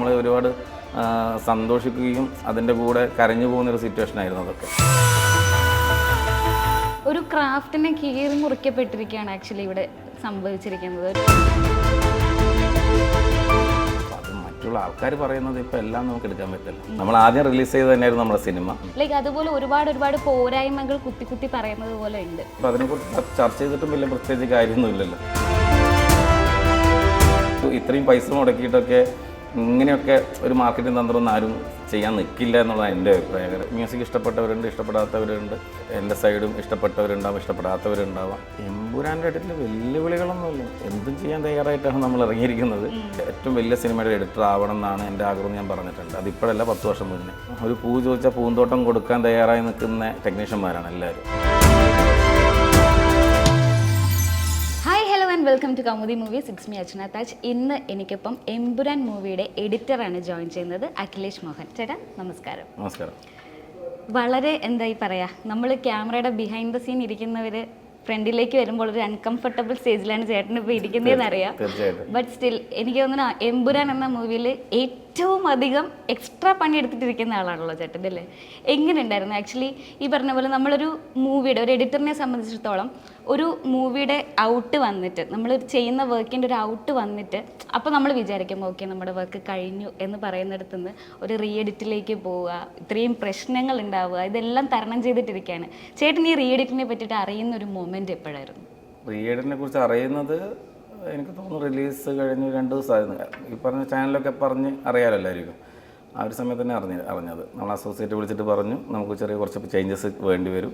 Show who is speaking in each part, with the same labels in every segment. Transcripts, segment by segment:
Speaker 1: നമ്മൾ ഒരുപാട് സന്തോഷിക്കുകയും അതിൻ്റെ കൂടെ കരഞ്ഞു പോകുന്നൊരു സിറ്റുവേഷനായിരുന്നു അതൊക്കെ.
Speaker 2: ഒരു ക്രാഫ്റ്റിനെ കീറി മുറിക്കപ്പെട്ടിരിക്കുകയാണ് ആക്ച്വലി ഇവിടെ സംഭവിച്ചിരിക്കുന്നത്.
Speaker 1: അത് മറ്റുള്ള ആൾക്കാർ പറയുന്നത് ഇപ്പോൾ എല്ലാം നമുക്ക് എടുക്കാൻ പറ്റില്ല. നമ്മൾ ആദ്യം റിലീസ് ചെയ്ത് തന്നെയായിരുന്നു നമ്മുടെ സിനിമ.
Speaker 2: ലൈക്ക് അതുപോലെ ഒരുപാട് പോരായ്മകൾ കുത്തി പറയുന്നത് പോലെ ഉണ്ട്.
Speaker 1: അപ്പോൾ അതിനെക്കുറിച്ച് ചർച്ച ചെയ്തിട്ടും വലിയ പ്രത്യേകിച്ച് കാര്യമൊന്നുമില്ലല്ലോ. ഇത്രയും പൈസ മുടക്കിയിട്ടൊക്കെ ഇങ്ങനെയൊക്കെ ഒരു മാർക്കറ്റിംഗ് തന്ത്രമൊന്നും ആരും ചെയ്യാൻ നിൽക്കില്ല എന്നുള്ളതാണ് എൻ്റെ അഭിപ്രായം. മ്യൂസിക് ഇഷ്ടപ്പെട്ടവരുണ്ട്, ഇഷ്ടപ്പെടാത്തവരുണ്ട്, എൻ്റെ സൈഡും ഇഷ്ടപ്പെട്ടവരുണ്ടാവും, ഇഷ്ടപ്പെടാത്തവരുണ്ടാവാം. എമ്പുരാൻ്റെ ഇടയിൽ വെല്ലുവിളികളൊന്നുമില്ല, എന്തും ചെയ്യാൻ തയ്യാറായിട്ടാണ് നമ്മൾ ഇറങ്ങിയിരിക്കുന്നത്. ഏറ്റവും വലിയ സിനിമയുടെ എഡിറ്റർ ആവണം എന്നാണ് എൻ്റെ ആഗ്രഹം. ഞാൻ പറഞ്ഞിട്ടുണ്ട്, അതിപ്പോഴല്ല 10 വർഷം മുന്നേ. ഒരു പൂ ചോദിച്ചാൽ പൂന്തോട്ടം കൊടുക്കാൻ തയ്യാറായി നിൽക്കുന്ന ടെക്നീഷ്യന്മാരാണ് എല്ലാവരും.
Speaker 2: Welcome to Kaumudi movies. It's me Archana Taj. ഇന്ന് എനിക്കൊപ്പം എമ്പുരാൻ മൂവിയുടെ എഡിറ്ററാണ് ജോയിൻ ചെയ്യുന്നത്, അഖിലേഷ് മോഹൻ. ചേട്ടാ നമസ്കാരം.
Speaker 1: നമസ്കാരം.
Speaker 2: വളരെ എന്തായി പറയാ, നമ്മൾ ക്യാമറയുടെ ബിഹൈൻഡ് ദ സീൻ ഇരിക്കുന്നവർ ഫ്രണ്ടിലേക്ക് വരുമ്പോൾ ഒരു അൺകംഫർട്ടബിൾ സ്റ്റേജിലാണ് ചേട്ടൻ ഇപ്പോൾ ഇരിക്കുന്നതെന്ന് അറിയാം. ബട്ട് സ്റ്റിൽ എനിക്ക് തോന്നുന്നു എമ്പുരാൻ എന്ന മൂവിയിൽ ഏറ്റവും അധികം എക്സ്ട്രാ പണി എടുത്തിട്ടിരിക്കുന്ന ആളാണല്ലോ ചേട്ടൻ, അല്ലേ? എങ്ങനെ ഉണ്ടായിരുന്നു ആക്ച്വലി ഈ പറഞ്ഞ പോലെ നമ്മളൊരു മൂവിയുടെ ഒരു എഡിറ്ററിനെ സംബന്ധിച്ചിടത്തോളം ഒരു മൂവിയുടെ ഔട്ട് വന്നിട്ട്, നമ്മൾ ചെയ്യുന്ന വർക്കിൻ്റെ ഒരു ഔട്ട് വന്നിട്ട് അപ്പോൾ നമ്മൾ വിചാരിക്കും ഓക്കെ നമ്മുടെ വർക്ക് കഴിഞ്ഞു എന്ന് പറയുന്നിടത്ത് നിന്ന് ഒരു റീ എഡിറ്റിലേക്ക് പോവുക, ഇത്രയും പ്രശ്നങ്ങൾ ഉണ്ടാവുക, ഇതെല്ലാം തരണം ചെയ്തിട്ടിരിക്കുകയാണ്. ചേട്ടൻ ഈ റീ എഡിറ്റിനെ പറ്റിയിട്ട് അറിയുന്ന ഒരു മൊമെൻറ്റ് എപ്പോഴായിരുന്നു?
Speaker 1: റീ എഡിറ്റിനെ കുറിച്ച് അറിയുന്നത് എനിക്ക് തോന്നുന്നു റിലീസ് കഴിഞ്ഞ് 2 ദിവസമായിരുന്നു. ഈ പറഞ്ഞ ചാനലൊക്കെ പറഞ്ഞ് അറിയാമല്ലോ എല്ലാവർക്കും. ആ ഒരു സമയത്ത് തന്നെ അറിഞ്ഞത്. നമ്മൾ അസോസിയേറ്റ് വിളിച്ചിട്ട് പറഞ്ഞു നമുക്ക് കുറച്ച് ചേഞ്ചസ് വേണ്ടി വരും,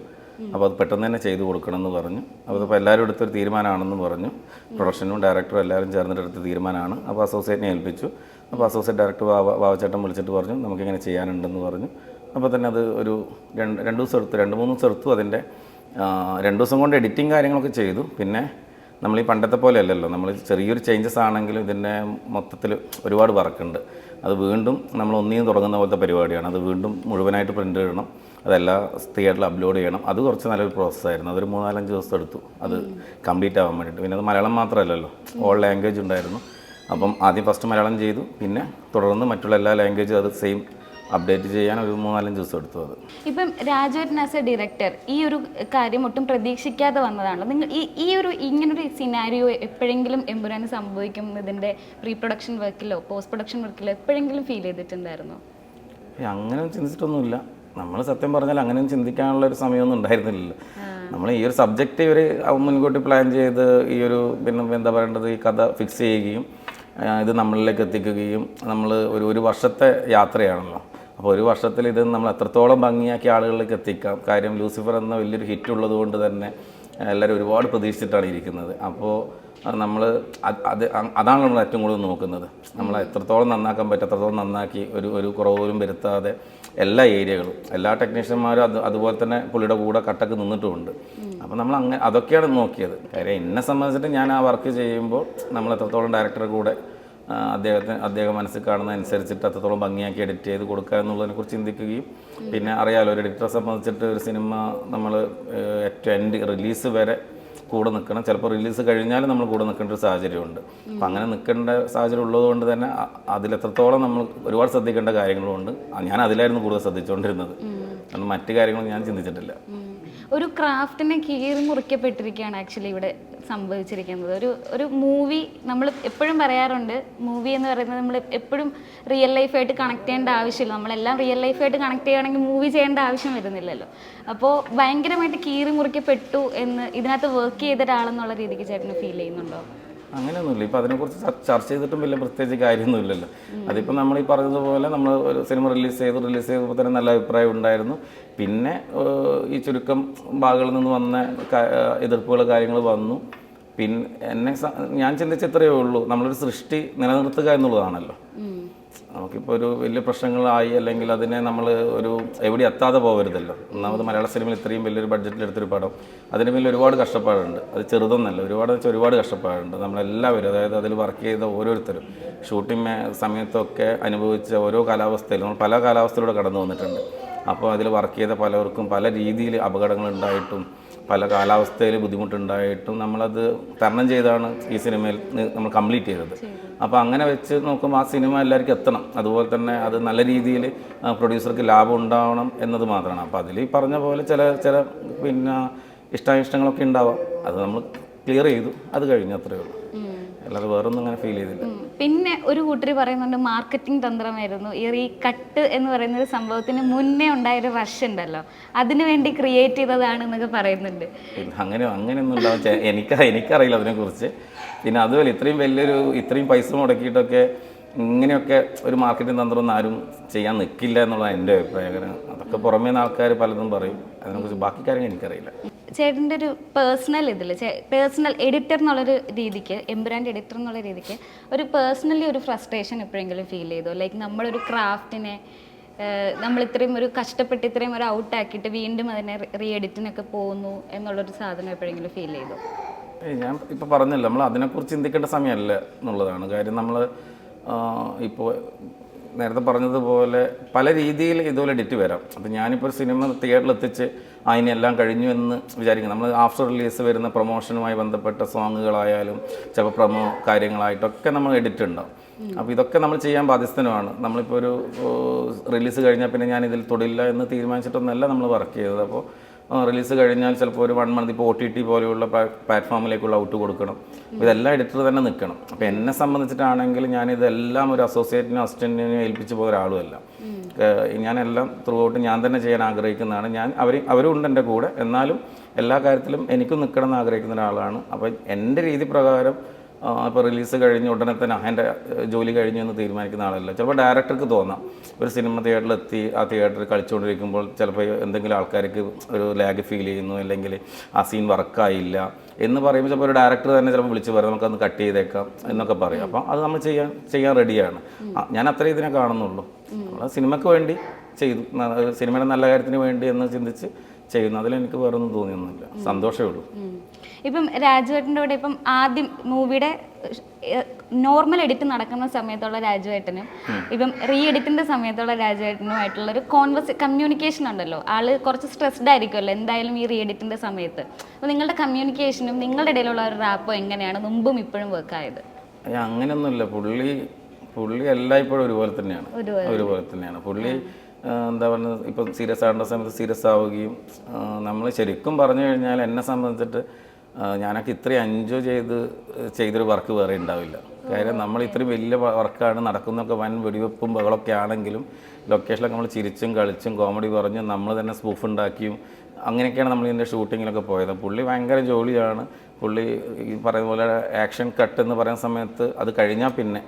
Speaker 1: അപ്പോൾ അത് പെട്ടെന്ന് തന്നെ ചെയ്തു കൊടുക്കണമെന്ന് പറഞ്ഞു. അപ്പോൾ എല്ലാവരും എടുത്തൊരു തീരുമാനമാണെന്ന് പറഞ്ഞു. പ്രൊഡക്ഷനും ഡയറക്ടറും എല്ലാവരും ചേർന്നിട്ട് എടുത്ത തീരുമാനമാണ്. അപ്പോൾ അസോസിയേറ്റിനെ ഏൽപ്പിച്ചു. അപ്പോൾ അസോസിയേറ്റ് ഡയറക്ടർ വാവച്ചേട്ടൻ വിളിച്ചിട്ട് പറഞ്ഞു നമുക്കിങ്ങനെ ചെയ്യാനുണ്ടെന്ന് പറഞ്ഞു. അപ്പോൾ തന്നെ അത് ഒരു 2 ദിവസം എടുത്തു, 2-3 ദിവസം എടുത്തു. അതിൻ്റെ 2 ദിവസം കൊണ്ട് എഡിറ്റിങ് കാര്യങ്ങളൊക്കെ ചെയ്തു. പിന്നെ നമ്മൾ ഈ പണ്ടത്തെ പോലെ അല്ലല്ലോ, നമ്മൾ ചെറിയൊരു ചേഞ്ചസ് ആണെങ്കിലും ഇതിൻ്റെ മൊത്തത്തിൽ ഒരുപാട് വർക്കുണ്ട്. അത് വീണ്ടും നമ്മൾ ഒന്നിനും തുടങ്ങുന്ന പോലത്തെ പരിപാടിയാണ്. അത് വീണ്ടും മുഴുവനായിട്ട് പ്രിൻ്റ് ഇടണം, അതെല്ലാം തിയേറ്ററിൽ അപ്ലോഡ് ചെയ്യണം. അത് കുറച്ച് നല്ലൊരു പ്രോസസ്സായിരുന്നു. അതൊരു 3-4 ദിവസം എടുത്തു അത് കംപ്ലീറ്റ് ആവാൻ വേണ്ടിയിട്ട്. പിന്നെ അത് മലയാളം മാത്രമല്ലല്ലോ, ഓൾ ലാംഗ്വേജ് ഉണ്ടായിരുന്നു. അപ്പം ആദ്യം ഫസ്റ്റ് മലയാളം ചെയ്തു, പിന്നെ തുടർന്ന് മറ്റുള്ള എല്ലാ ലാംഗ്വേജും അത് സെയിം അപ്ഡേറ്റ് ചെയ്യാൻ ഒരു 3-4 ദിവസം എടുത്തു. അത്
Speaker 2: ഇപ്പം രാജേട്ടൻ ആസ് എ ഡയറക്ടർ ഈ ഒരു കാര്യം ഒട്ടും പ്രതീക്ഷിക്കാതെ വന്നതാണല്ലോ. നിങ്ങൾ ഇങ്ങനൊരു സിനാരിയോ എപ്പോഴെങ്കിലും എമ്പുരാന് സംഭവിക്കും ഇതിൻ്റെ പ്രീ പ്രൊഡക്ഷൻ വർക്കിലോ പോസ്റ്റ് പ്രൊഡക്ഷൻ വർക്കിലോ എപ്പോഴെങ്കിലും ഫീൽ ചെയ്തിട്ടുണ്ടായിരുന്നോ?
Speaker 1: അങ്ങനെ ചിന്തിച്ചിട്ടൊന്നുമില്ല. നമ്മൾ സത്യം പറഞ്ഞാൽ അങ്ങനെയും ചിന്തിക്കാനുള്ള ഒരു സമയമൊന്നും ഉണ്ടായിരുന്നില്ലല്ലോ. നമ്മൾ ഈ ഒരു സബ്ജക്റ്റ് ഇവർ മുൻകൂട്ടി പ്ലാൻ ചെയ്ത് ഈ ഒരു പിന്നെ എന്താ പറയേണ്ടത് ഈ കഥ ഫിക്സ് ചെയ്യുകയും ഇത് നമ്മളിലേക്ക് എത്തിക്കുകയും നമ്മൾ ഒരു വർഷത്തെ യാത്രയാണല്ലോ. അപ്പോൾ ഒരു വർഷത്തിൽ ഇത് നമ്മൾ എത്രത്തോളം ഭംഗിയാക്കി ആളുകളിലേക്ക് എത്തിക്കാം. കാര്യം ലൂസിഫർ എന്ന വലിയൊരു ഹിറ്റ് ഉള്ളത് കൊണ്ട് തന്നെ എല്ലാവരും ഒരുപാട് പ്രതീക്ഷിച്ചിട്ടാണ് ഇരിക്കുന്നത്. അപ്പോൾ അതാണ് നമ്മൾ ഏറ്റവും കൂടുതൽ നോക്കുന്നത്. നമ്മൾ എത്രത്തോളം നന്നാക്കാൻ പറ്റും അത്രത്തോളം നന്നാക്കി ഒരു കുറവുപോലും വരുത്താതെ എല്ലാ ഏരിയകളും എല്ലാ ടെക്നീഷ്യന്മാരും അതുപോലെ തന്നെ പുള്ളിയുടെ കൂടെ കട്ടക്ക് നിന്നിട്ടുമുണ്ട്. അപ്പോൾ നമ്മൾ അതൊക്കെയാണ് നോക്കിയത്. കാര്യം എന്നെ സംബന്ധിച്ചിട്ട് ഞാൻ ആ വർക്ക് ചെയ്യുമ്പോൾ നമ്മൾ എത്രത്തോളം ഡയറക്ടറുടെ കൂടെ അദ്ദേഹം മനസ്സിൽ കാണുന്നതനുസരിച്ചിട്ട് അത്രത്തോളം ഭംഗിയാക്കി എഡിറ്റ് ചെയ്ത് കൊടുക്കുക എന്നുള്ളതിനെക്കുറിച്ച് ചിന്തിക്കുകയും പിന്നെ അറിയാമല്ലോ ഒരു എഡിറ്ററെ സംബന്ധിച്ചിട്ട് ഒരു സിനിമ നമ്മൾ ഏറ്റവും എൻഡ് റിലീസ് വരെ കൂടെ നിൽക്കണം. ചിലപ്പോൾ റിലീസ് കഴിഞ്ഞാലും നമ്മൾ കൂടെ നിൽക്കേണ്ട ഒരു സാഹചര്യമുണ്ട്. അപ്പം അങ്ങനെ നിൽക്കേണ്ട സാഹചര്യം ഉള്ളതുകൊണ്ട് തന്നെ അതിലെത്രത്തോളം നമ്മൾ ഒരുപാട് ശ്രദ്ധിക്കേണ്ട കാര്യങ്ങളുമുണ്ട്. ഞാൻ അതിലായിരുന്നു കൂടുതൽ ശ്രദ്ധിച്ചുകൊണ്ടിരുന്നത്. കാരണം മറ്റു കാര്യങ്ങളൊന്നും ഞാൻ ചിന്തിച്ചിട്ടില്ല.
Speaker 2: ഒരു ക്രാഫ്റ്റിനെ കീറി മുറിക്കപ്പെട്ടിരിക്കുകയാണ് ആക്ച്വലി ഇവിടെ സംഭവിച്ചിരിക്കുന്നത്. ഒരു മൂവി നമ്മൾ എപ്പോഴും പറയാറുണ്ട്, മൂവി എന്ന് പറയുന്നത് നമ്മൾ എപ്പോഴും റിയൽ ലൈഫായിട്ട് കണക്ട് ചെയ്യേണ്ട ആവശ്യമില്ല. നമ്മളെല്ലാം റിയൽ ലൈഫായിട്ട് കണക്ട് ചെയ്യുകയാണെങ്കിൽ മൂവി ചെയ്യേണ്ട ആവശ്യം വരുന്നില്ലല്ലോ. അപ്പോൾ ഭയങ്കരമായിട്ട് കീറി മുറിക്കപ്പെട്ടു എന്ന് ഇതിനകത്ത് വർക്ക് ചെയ്ത ഒരാളെന്നുള്ള രീതിക്ക് ചേട്ടന് ഫീൽ ചെയ്യുന്നുണ്ടോ?
Speaker 1: അങ്ങനെയൊന്നുമില്ല. ഇപ്പം അതിനെക്കുറിച്ച് ചർച്ച ചെയ്തിട്ടും വലിയ പ്രത്യേകിച്ച് കാര്യമൊന്നുമില്ലല്ലോ. അതിപ്പോൾ നമ്മൾ ഈ പറഞ്ഞതുപോലെ നമ്മൾ ഒരു സിനിമ റിലീസ് ചെയ്തപ്പോൾ തന്നെ നല്ല അഭിപ്രായം ഉണ്ടായിരുന്നു. പിന്നെ ഈ ചുരുക്കം ഭാഗങ്ങളിൽ നിന്ന് വന്ന എതിർപ്പുകൾ കാര്യങ്ങൾ വന്നു. പിന്നെ ഞാൻ ചിന്തിച്ച ഇത്രയേ ഉള്ളൂ, നമ്മളൊരു സൃഷ്ടി നിലനിർത്തുക എന്നുള്ളതാണല്ലോ. നമുക്കിപ്പോൾ ഒരു വലിയ പ്രശ്നങ്ങളായി അല്ലെങ്കിൽ അതിനെ നമ്മൾ എവിടെ എത്താതെ പോകരുതല്ലോ. ഒന്നാമത് മലയാള സിനിമയിൽ ഇത്രയും വലിയൊരു ബഡ്ജറ്റിലെടുത്തൊരു പടം, അതിന് മേലെ ഒരുപാട് കഷ്ടപ്പാടുണ്ട്. അത് ചെറുതൊന്നല്ല, ഒരുപാട് കഷ്ടപ്പാടുണ്ട്. നമ്മളെല്ലാവരും, അതായത് അതിൽ വർക്ക് ചെയ്ത ഓരോരുത്തരും ഷൂട്ടിംഗ് സമയത്തൊക്കെ അനുഭവിച്ച ഓരോ കാലാവസ്ഥയിലും നമ്മൾ പല കാലാവസ്ഥയിലൂടെ കടന്നു വന്നിട്ടുണ്ട്. അപ്പോൾ അതിൽ വർക്ക് ചെയ്ത പലർക്കും പല രീതിയിൽ അപകടങ്ങളുണ്ടായിട്ടും പല കാലാവസ്ഥയിൽ ബുദ്ധിമുട്ടുണ്ടായിട്ടും നമ്മളത് തരണം ചെയ്താണ് ഈ സിനിമയിൽ നമ്മൾ കംപ്ലീറ്റ് ചെയ്തത്. അപ്പോൾ അങ്ങനെ വെച്ച് നോക്കുമ്പോൾ ആ സിനിമ എല്ലാവർക്കും എത്തണം, അതുപോലെ തന്നെ അത് നല്ല രീതിയിൽ പ്രൊഡ്യൂസർക്ക് ലാഭം ഉണ്ടാവണം എന്നത് മാത്രമാണ്. അപ്പോൾ അതിൽ ഈ പറഞ്ഞ പോലെ ചില പിന്നെ ഇഷ്ടാനിഷ്ടങ്ങളൊക്കെ ഉണ്ടാവാം, അത് നമ്മൾ ക്ലിയർ ചെയ്തു, അത് കഴിഞ്ഞു, അത്രയേ ഉള്ളൂ. അല്ലാതെ വേറൊന്നും അങ്ങനെ ഫീൽ ചെയ്തില്ല.
Speaker 2: പിന്നെ ഒരു കൂട്ടർ പറയുന്നുണ്ട് മാർക്കറ്റിംഗ് തന്ത്രമായിരുന്നു ഈ കട്ട് എന്ന് പറയുന്ന ഒരു സംഭവത്തിന് മുന്നേ ഉണ്ടായൊരു റഷ് ഉണ്ടല്ലോ, അതിനു വേണ്ടി ക്രിയേറ്റ് ചെയ്തതാണ് എന്നൊക്കെ പറയുന്നുണ്ട്.
Speaker 1: അങ്ങനെയൊന്നും ഉണ്ടാവും, എനിക്കറിയില്ല അതിനെക്കുറിച്ച്. പിന്നെ അതുപോലെ ഇത്രയും പൈസ മുടക്കിയിട്ടൊക്കെ ഇങ്ങനെയൊക്കെ ഒരു മാർക്കറ്റിംഗ് തന്ത്രമൊന്നും ആരും ചെയ്യാൻ നിൽക്കില്ല എന്നുള്ളതാണ് എൻ്റെ അഭിപ്രായം. അതൊക്കെ പുറമേ നിന്ന് ആൾക്കാർ പലതും പറയും, അതിനെക്കുറിച്ച് ബാക്കി കാര്യങ്ങൾ എനിക്കറിയില്ല.
Speaker 2: ചേട്ടൻ്റെ ഒരു പേഴ്സണൽ പേഴ്സണൽ എഡിറ്റർ എന്നുള്ളൊരു രീതിക്ക്, എമ്പുരാൻ്റെ എഡിറ്റർ എന്നുള്ള രീതിക്ക് ഒരു പേഴ്സണലി ഒരു ഫ്രസ്ട്രേഷൻ എപ്പോഴെങ്കിലും ഫീൽ ചെയ്തോ? ലൈക്ക് നമ്മളൊരു ക്രാഫ്റ്റിനെ നമ്മൾ ഇത്രയും ഒരു കഷ്ടപ്പെട്ട് ഇത്രയും ഒരു ഔട്ടാക്കിയിട്ട് വീണ്ടും അതിനെ റീ എഡിറ്റിനൊക്കെ പോകുന്നു എന്നുള്ളൊരു സാധനം എപ്പോഴെങ്കിലും ഫീൽ ചെയ്തോ?
Speaker 1: ഞാൻ ഇപ്പോൾ പറഞ്ഞല്ലോ, നമ്മൾ അതിനെക്കുറിച്ച് ചിന്തിക്കേണ്ട സമയമല്ല എന്നുള്ളതാണ് കാര്യം. നമ്മൾ ഇപ്പോൾ നേരത്തെ പറഞ്ഞതുപോലെ പല രീതിയിൽ ഇതുപോലെ എഡിറ്റ് വരാം. അപ്പോൾ ഞാനിപ്പോൾ ഒരു സിനിമ തിയേറ്ററിൽ എത്തിച്ച് അതിനെല്ലാം കഴിഞ്ഞു എന്ന് വിചാരിക്കും. നമ്മൾ ആഫ്റ്റർ റിലീസ് വരുന്ന പ്രൊമോഷനുമായി ബന്ധപ്പെട്ട സോങ്ങുകളായാലും ചിലപ്പോൾ പ്രൊമോ കാര്യങ്ങളായിട്ടൊക്കെ നമ്മൾ എഡിറ്റ് ഉണ്ടാവും. അപ്പോൾ ഇതൊക്കെ നമ്മൾ ചെയ്യാൻ ബാധ്യസ്ഥനുമാണ്. നമ്മളിപ്പോൾ ഒരു റിലീസ് കഴിഞ്ഞാൽ പിന്നെ ഞാൻ ഇതിൽ തൊടില്ല എന്ന് തീരുമാനിച്ചിട്ടൊന്നല്ല നമ്മൾ വർക്ക് ചെയ്തത്. അപ്പോൾ റിലീസ് കഴിഞ്ഞാൽ ചിലപ്പോൾ ഒരു 1 മന്ത് ഇപ്പോൾ OTT പോലെയുള്ള പ്ലാറ്റ്ഫോമിലേക്കുള്ള ഔട്ട് കൊടുക്കണം. ഇതെല്ലാം എഡിറ്റർ തന്നെ നിൽക്കണം. അപ്പോൾ എന്നെ സംബന്ധിച്ചിട്ടാണെങ്കിൽ ഞാനിതെല്ലാം ഒരു അസോസിയേറ്റിനും അസിസ്റ്റൻറ്റിനും ഏൽപ്പിച്ച് പോയ ഒരാളുമല്ല. ഞാനെല്ലാം ത്രൂ ഔട്ട് ഞാൻ തന്നെ ചെയ്യാൻ ആഗ്രഹിക്കുന്നതാണ്. അവരും ഉണ്ട് എൻ്റെ കൂടെ, എന്നാലും എല്ലാ കാര്യത്തിലും എനിക്കും നിൽക്കണം എന്ന് ആഗ്രഹിക്കുന്ന ഒരാളാണ്. അപ്പോൾ എൻ്റെ രീതി പ്രകാരം ഇപ്പോൾ റിലീസ് കഴിഞ്ഞ് ഉടനെ തന്നെ എൻ്റെ ജോലി കഴിഞ്ഞു എന്ന് തീരുമാനിക്കുന്ന ആളല്ല. ചിലപ്പോൾ ഡയറക്ടർക്ക് തോന്നാം, ഒരു സിനിമ തിയേറ്ററിലെത്തി ആ തിയേറ്ററിൽ കളിച്ചുകൊണ്ടിരിക്കുമ്പോൾ ചിലപ്പോൾ എന്തെങ്കിലും ആൾക്കാർക്ക് ഒരു ലാഗ് ഫീൽ ചെയ്യുന്നു, അല്ലെങ്കിൽ ആ സീൻ വർക്കായില്ല എന്ന് പറയുമ്പോൾ ചിലപ്പോൾ ഒരു ഡയറക്ടർ തന്നെ ചിലപ്പോൾ വിളിച്ച് പറയും നമുക്കതൊന്ന് കട്ട് ചെയ്തേക്കാം എന്നൊക്കെ പറയും. അപ്പം അത് നമ്മൾ ചെയ്യാൻ റെഡിയാണ്. ഞാൻ അത്ര ഇതിനെ കാണുന്നുള്ളൂ. സിനിമയ്ക്ക് വേണ്ടി ചെയ്തു, സിനിമയുടെ നല്ല കാര്യത്തിന് വേണ്ടി എന്ന് ചിന്തിച്ച് ചെയ്യുന്നു. അതിലെനിക്ക് വേറൊന്നും തോന്നിയൊന്നുമില്ല, സന്തോഷമേ ഉള്ളൂ.
Speaker 2: ഇപ്പം രാജുവേട്ടൻ്റെ കൂടെ ഇപ്പം ആദ്യം മൂവിയുടെ നോർമൽ എഡിറ്റ് നടക്കുന്ന സമയത്തുള്ള രാജുവേട്ടനും ഇപ്പം റീ എഡിറ്റിൻ്റെ സമയത്തുള്ള രാജുവേട്ടനുമായിട്ടുള്ള ഒരു കമ്മ്യൂണിക്കേഷൻ ഉണ്ടല്ലോ. ആള് കുറച്ച് സ്ട്രെസ്ഡ് ആയിരിക്കുമല്ലോ എന്തായാലും ഈ റീ എഡിറ്റിൻ്റെ സമയത്ത്. അപ്പോൾ നിങ്ങളുടെ കമ്മ്യൂണിക്കേഷനും നിങ്ങളുടെ ഇടയിലുള്ള ഒരു റാപ്പോ എങ്ങനെയാണ് മുമ്പും ഇപ്പോഴും വർക്കായത്?
Speaker 1: അങ്ങനെയൊന്നുമില്ല. പുള്ളി എല്ലായ്പ്പോഴും ഒരുപോലെ തന്നെയാണ്. പുള്ളി എന്താ പറയുന്നത്, ഇപ്പം സീരിയസ് ആകേണ്ട സമയത്ത് സീരിയസ് ആവുകയും, നമ്മൾ ശരിക്കും പറഞ്ഞു കഴിഞ്ഞാൽ എന്നെ സംബന്ധിച്ചിട്ട് ഞാനൊക്കെ ഇത്രയും എൻജോയ് ചെയ്തൊരു വർക്ക് വേറെ ഉണ്ടാവില്ല. കാര്യം നമ്മൾ ഇത്രയും വലിയ വർക്കാണ് നടക്കുന്നതൊക്കെ, വൻ വെടിവെപ്പും ബഹളമൊക്കെ ആണെങ്കിലും ലൊക്കേഷനിലൊക്കെ നമ്മൾ ചിരിച്ചും കളിച്ചും കോമഡി പറഞ്ഞും നമ്മൾ തന്നെ സ്പൂഫ് ഉണ്ടാക്കിയും അങ്ങനെയൊക്കെയാണ് നമ്മൾ ഇതിൻ്റെ ഷൂട്ടിങ്ങിലൊക്കെ പോയത്. പുള്ളി ഭയങ്കര ജോലിയാണ്. പുള്ളി ഈ പറയുന്ന പോലെ ആക്ഷൻ കട്ട് എന്ന് പറയുന്ന സമയത്ത് അത് കഴിഞ്ഞാൽ പിന്നെ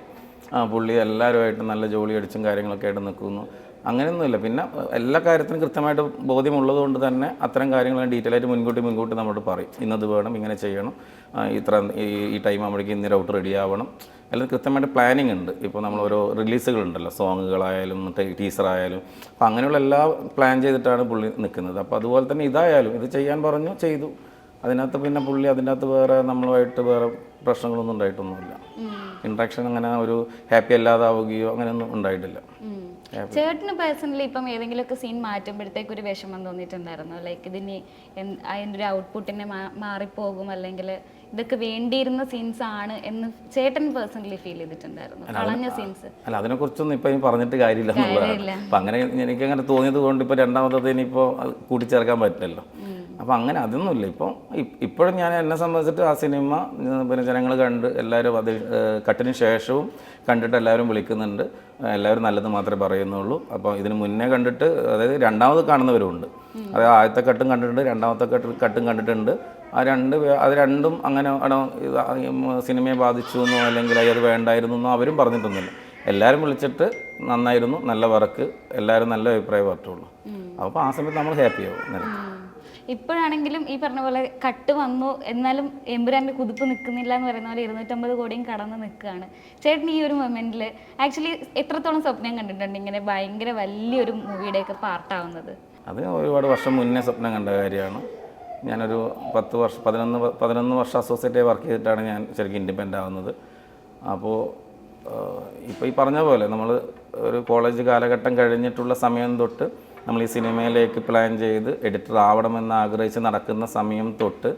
Speaker 1: പുള്ളി എല്ലാവരുമായിട്ട് നല്ല ജോലി അടിച്ചും കാര്യങ്ങളൊക്കെ ആയിട്ട് നിൽക്കുന്നു. അങ്ങനെയൊന്നുമില്ല. പിന്നെ എല്ലാ കാര്യത്തിനും കൃത്യമായിട്ട് ബോധ്യമുള്ളത് കൊണ്ട് തന്നെ അത്തരം കാര്യങ്ങൾ ഡീറ്റെയിൽ ആയിട്ട് മുൻകൂട്ടി നമ്മളോട് പറയും, ഇന്നത് വേണം, ഇങ്ങനെ ചെയ്യണം, ഈ ടൈം ആകുമ്പോഴേക്കും ഇന്നൊരു ഔട്ട് റെഡി ആവണം, എല്ലാം കൃത്യമായിട്ട് പ്ലാനിങ് ഉണ്ട്. ഇപ്പോൾ നമ്മൾ ഓരോ റിലീസുകളുണ്ടല്ലോ, സോങ്ങുകളായാലും ടീസറായാലും, അപ്പോൾ അങ്ങനെയുള്ള എല്ലാം പ്ലാൻ ചെയ്തിട്ടാണ് പുള്ളി നിൽക്കുന്നത്. അപ്പോൾ അതുപോലെ തന്നെ ഇതായാലും ഇത് ചെയ്യാൻ പറഞ്ഞു ചെയ്തു. അതിനകത്ത് പിന്നെ പുള്ളി അതിൻ്റെ അകത്ത് വേറെ നമ്മളുമായിട്ട് വേറെ പ്രശ്നങ്ങളൊന്നും ഉണ്ടായിട്ടൊന്നുമില്ല. ഇൻട്രാക്ഷൻ അങ്ങനെ ഒരു ഹാപ്പി അല്ലാതാവുകയോ അങ്ങനെയൊന്നും ഉണ്ടായിട്ടില്ല.
Speaker 2: ചേട്ടന് പേഴ്സണലി ഇപ്പം ഏതെങ്കിലുമൊക്കെ സീൻ മാറ്റുമ്പോഴത്തേക്ക് ഒരു വിഷമം തോന്നിയിട്ടുണ്ടായിരുന്നു? ലൈക്ക് ഇതിന് അതിൻ്റെ ഒരു ഔട്ട്പുട്ടിനെ മാറിപ്പോകും, അല്ലെങ്കിൽ ഇതൊക്കെ വേണ്ടിയിരുന്ന സീൻസ് ആണ് എന്ന് ചേട്ടൻ പേഴ്സണലി ഫീൽ ചെയ്തിട്ടുണ്ടായിരുന്നു? കളഞ്ഞ സീൻസ്
Speaker 1: അല്ല, അതിനെക്കുറിച്ചൊന്നും ഇപ്പം പറഞ്ഞിട്ട് കാര്യമില്ല എന്നുള്ളതാണ്. അപ്പം അങ്ങനെ എനിക്കങ്ങനെ തോന്നിയത് കൊണ്ട് ഇപ്പോൾ രണ്ടാമത്തെ ഇനിയിപ്പോൾ കൂട്ടിച്ചേർക്കാൻ പറ്റില്ലല്ലോ. അപ്പോൾ അങ്ങനെ അതൊന്നുമില്ല. ഇപ്പോഴും ഞാൻ എന്നെ സംബന്ധിച്ചിട്ട് ആ സിനിമ പിന്നെ ജനങ്ങൾ കണ്ട് എല്ലാവരും അത് കട്ടിന് ശേഷവും കണ്ടിട്ട് എല്ലാവരും വിളിക്കുന്നുണ്ട്. എല്ലാവരും നല്ലത് മാത്രമേ പറയുന്നുള്ളൂ. അപ്പോൾ ഇതിന് മുന്നേ കണ്ടിട്ട്, അതായത് രണ്ടാമത് കാണുന്നവരുണ്ട്. അതായത് ആദ്യത്തെ കട്ടും കണ്ടിട്ടുണ്ട്, രണ്ടാമത്തെ കട്ടും കണ്ടിട്ടുണ്ട്. അത് രണ്ടും അങ്ങനെ സിനിമയെ ബാധിച്ചു എന്നോ അല്ലെങ്കിൽ അത് വേണ്ടായിരുന്നു എന്നോ അവരും പറഞ്ഞിട്ടൊന്നുമില്ല. എല്ലാവരും വിളിച്ചിട്ട് നന്നായിരുന്നു, നല്ല വർക്ക്, എല്ലാവരും നല്ല അഭിപ്രായം പറഞ്ഞിട്ടുള്ളൂ. അപ്പോൾ ആ സമയത്ത് നമ്മൾ ഹാപ്പിയാവും.
Speaker 2: ഇപ്പോഴാണെങ്കിലും ഈ പറഞ്ഞ പോലെ കട്ട് വന്നു, എന്നാലും എമ്പുരാൻ്റെ കുതിപ്പ് നിൽക്കുന്നില്ല എന്ന് പറയുന്ന പോലെ 250 കോടിയും കടന്ന് നിൽക്കുകയാണ്. ചേട്ടൻ ഈ ഒരു മൊമെന്റിൽ ആക്ച്വലി എത്രത്തോളം സ്വപ്നം കണ്ടിട്ടുണ്ട് ഇങ്ങനെ ഭയങ്കര വലിയൊരു മൂവിയുടെയൊക്കെ പാർട്ടാവുന്നത്?
Speaker 1: അത് ഒരുപാട് വർഷം മുന്നേ സ്വപ്നം കണ്ട കാര്യമാണ്. ഞാനൊരു 11 വർഷം അസോസിയേറ്റായി വർക്ക് ചെയ്തിട്ടാണ് ഞാൻ ശരിക്കും ഇൻഡിപെൻഡൻ്റ് ആവുന്നത്. അപ്പോൾ ഇപ്പോൾ ഈ പറഞ്ഞ പോലെ നമ്മൾ ഒരു കോളേജ് കാലഘട്ടം കഴിഞ്ഞിട്ടുള്ള സമയം തൊട്ട് നമ്മൾ ഈ സിനിമയിലേക്ക് പ്ലാൻ ചെയ്ത് എഡിറ്റർ ആവണമെന്ന് ആഗ്രഹിച്ച് നടക്കുന്ന സമയം തൊട്ട്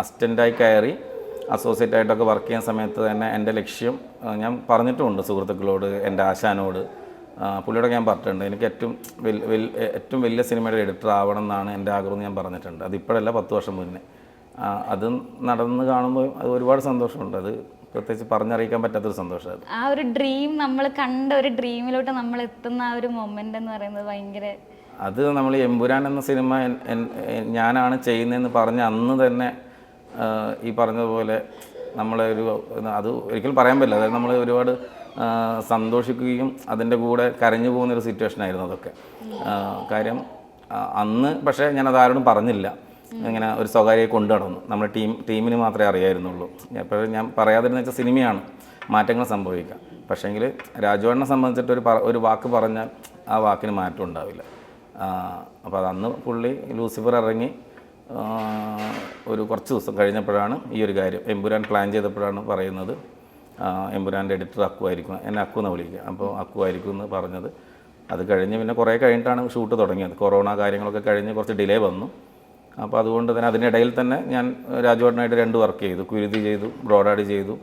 Speaker 1: അസിസ്റ്റൻ്റായി കയറി അസോസിയേറ്റ് ആയിട്ടൊക്കെ വർക്ക് ചെയ്യുന്ന സമയത്ത് തന്നെ എൻ്റെ ലക്ഷ്യം ഞാൻ പറഞ്ഞിട്ടുമുണ്ട് സുഹൃത്തുക്കളോട്, എൻ്റെ ആശാനോട്, പുള്ളിയോട് ഞാൻ പറഞ്ഞിട്ടുണ്ട്. എനിക്ക് ഏറ്റവും വലിയ സിനിമയുടെ എഡിറ്റർ ആവണം എന്നാണ് എൻ്റെ ആഗ്രഹം ഞാൻ പറഞ്ഞിട്ടുണ്ട്. അതിപ്പോഴല്ല, 10 വർഷം മുന്നേ. അത് നടന്ന് കാണുമ്പോൾ അത് ഒരുപാട് സന്തോഷമുണ്ട്. അത് പ്രത്യേകിച്ച് പറഞ്ഞറിയിക്കാൻ പറ്റാത്തൊരു സന്തോഷമാണ്.
Speaker 2: ആ ഒരു ഡ്രീം, നമ്മൾ കണ്ട ഒരു ഡ്രീമിലോട്ട് നമ്മൾ എത്തുന്ന ആ ഒരു മൊമെൻ്റ് എന്ന് പറയുന്നത് ഭയങ്കര...
Speaker 1: അത് നമ്മൾ എമ്പുരാൻ എന്ന സിനിമ ഞാനാണ് ചെയ്യുന്നതെന്ന് പറഞ്ഞ അന്ന് തന്നെ ഈ പറഞ്ഞതുപോലെ അത് ഒരിക്കലും പറയാൻ പറ്റില്ല. അതായത് നമ്മൾ ഒരുപാട് സന്തോഷിക്കുകയും അതിൻ്റെ കൂടെ കരഞ്ഞു പോകുന്നൊരു സിറ്റുവേഷനായിരുന്നു അതൊക്കെ. കാര്യം അന്ന് പക്ഷേ ഞാനത് ആരോടും പറഞ്ഞില്ല. ഇങ്ങനെ ഒരു സ്വകാര്യമായി കൊണ്ടു നടന്നു. നമ്മുടെ ടീമിന് മാത്രമേ അറിയായിരുന്നുള്ളൂ. എപ്പോഴും ഞാൻ പറയാതിരുന്ന വെച്ചാൽ സിനിമയാണ്, മാറ്റങ്ങൾ സംഭവിക്കാം. പക്ഷേങ്കിൽ രാജുവേട്ടനെ സംബന്ധിച്ചിട്ട് ഒരു വാക്ക് പറഞ്ഞാൽ ആ വാക്കിന് മാറ്റം ഉണ്ടാവില്ല. അപ്പോൾ അതന്ന് പുള്ളി ലൂസിഫർ ഇറങ്ങി ഒരു കുറച്ച് ദിവസം കഴിഞ്ഞപ്പോഴാണ് ഈ ഒരു കാര്യം എമ്പുരാൻ പ്ലാൻ ചെയ്തപ്പോഴാണ് പറയുന്നത് എമ്പുരാൻ്റെ എഡിറ്റർ അക്കു ആയിരിക്കും, എന്നെ അക്കു എന്ന് വിളിക്കുക. അപ്പോൾ അക്കു ആയിരിക്കും എന്ന് പറഞ്ഞത്. അത് കഴിഞ്ഞ് പിന്നെ കുറേ കഴിഞ്ഞിട്ടാണ് ഷൂട്ട് തുടങ്ങിയത്. കൊറോണ കാര്യങ്ങളൊക്കെ കഴിഞ്ഞ് കുറച്ച് ഡിലേ വന്നു. അപ്പോൾ അതുകൊണ്ട് തന്നെ അതിനിടയിൽ തന്നെ ഞാൻ രാജുവേട്ടനായിട്ട് 2 വർക്ക് ചെയ്തു. കുരുതി ചെയ്തു, ബ്രോഡാഡി ചെയ്തു.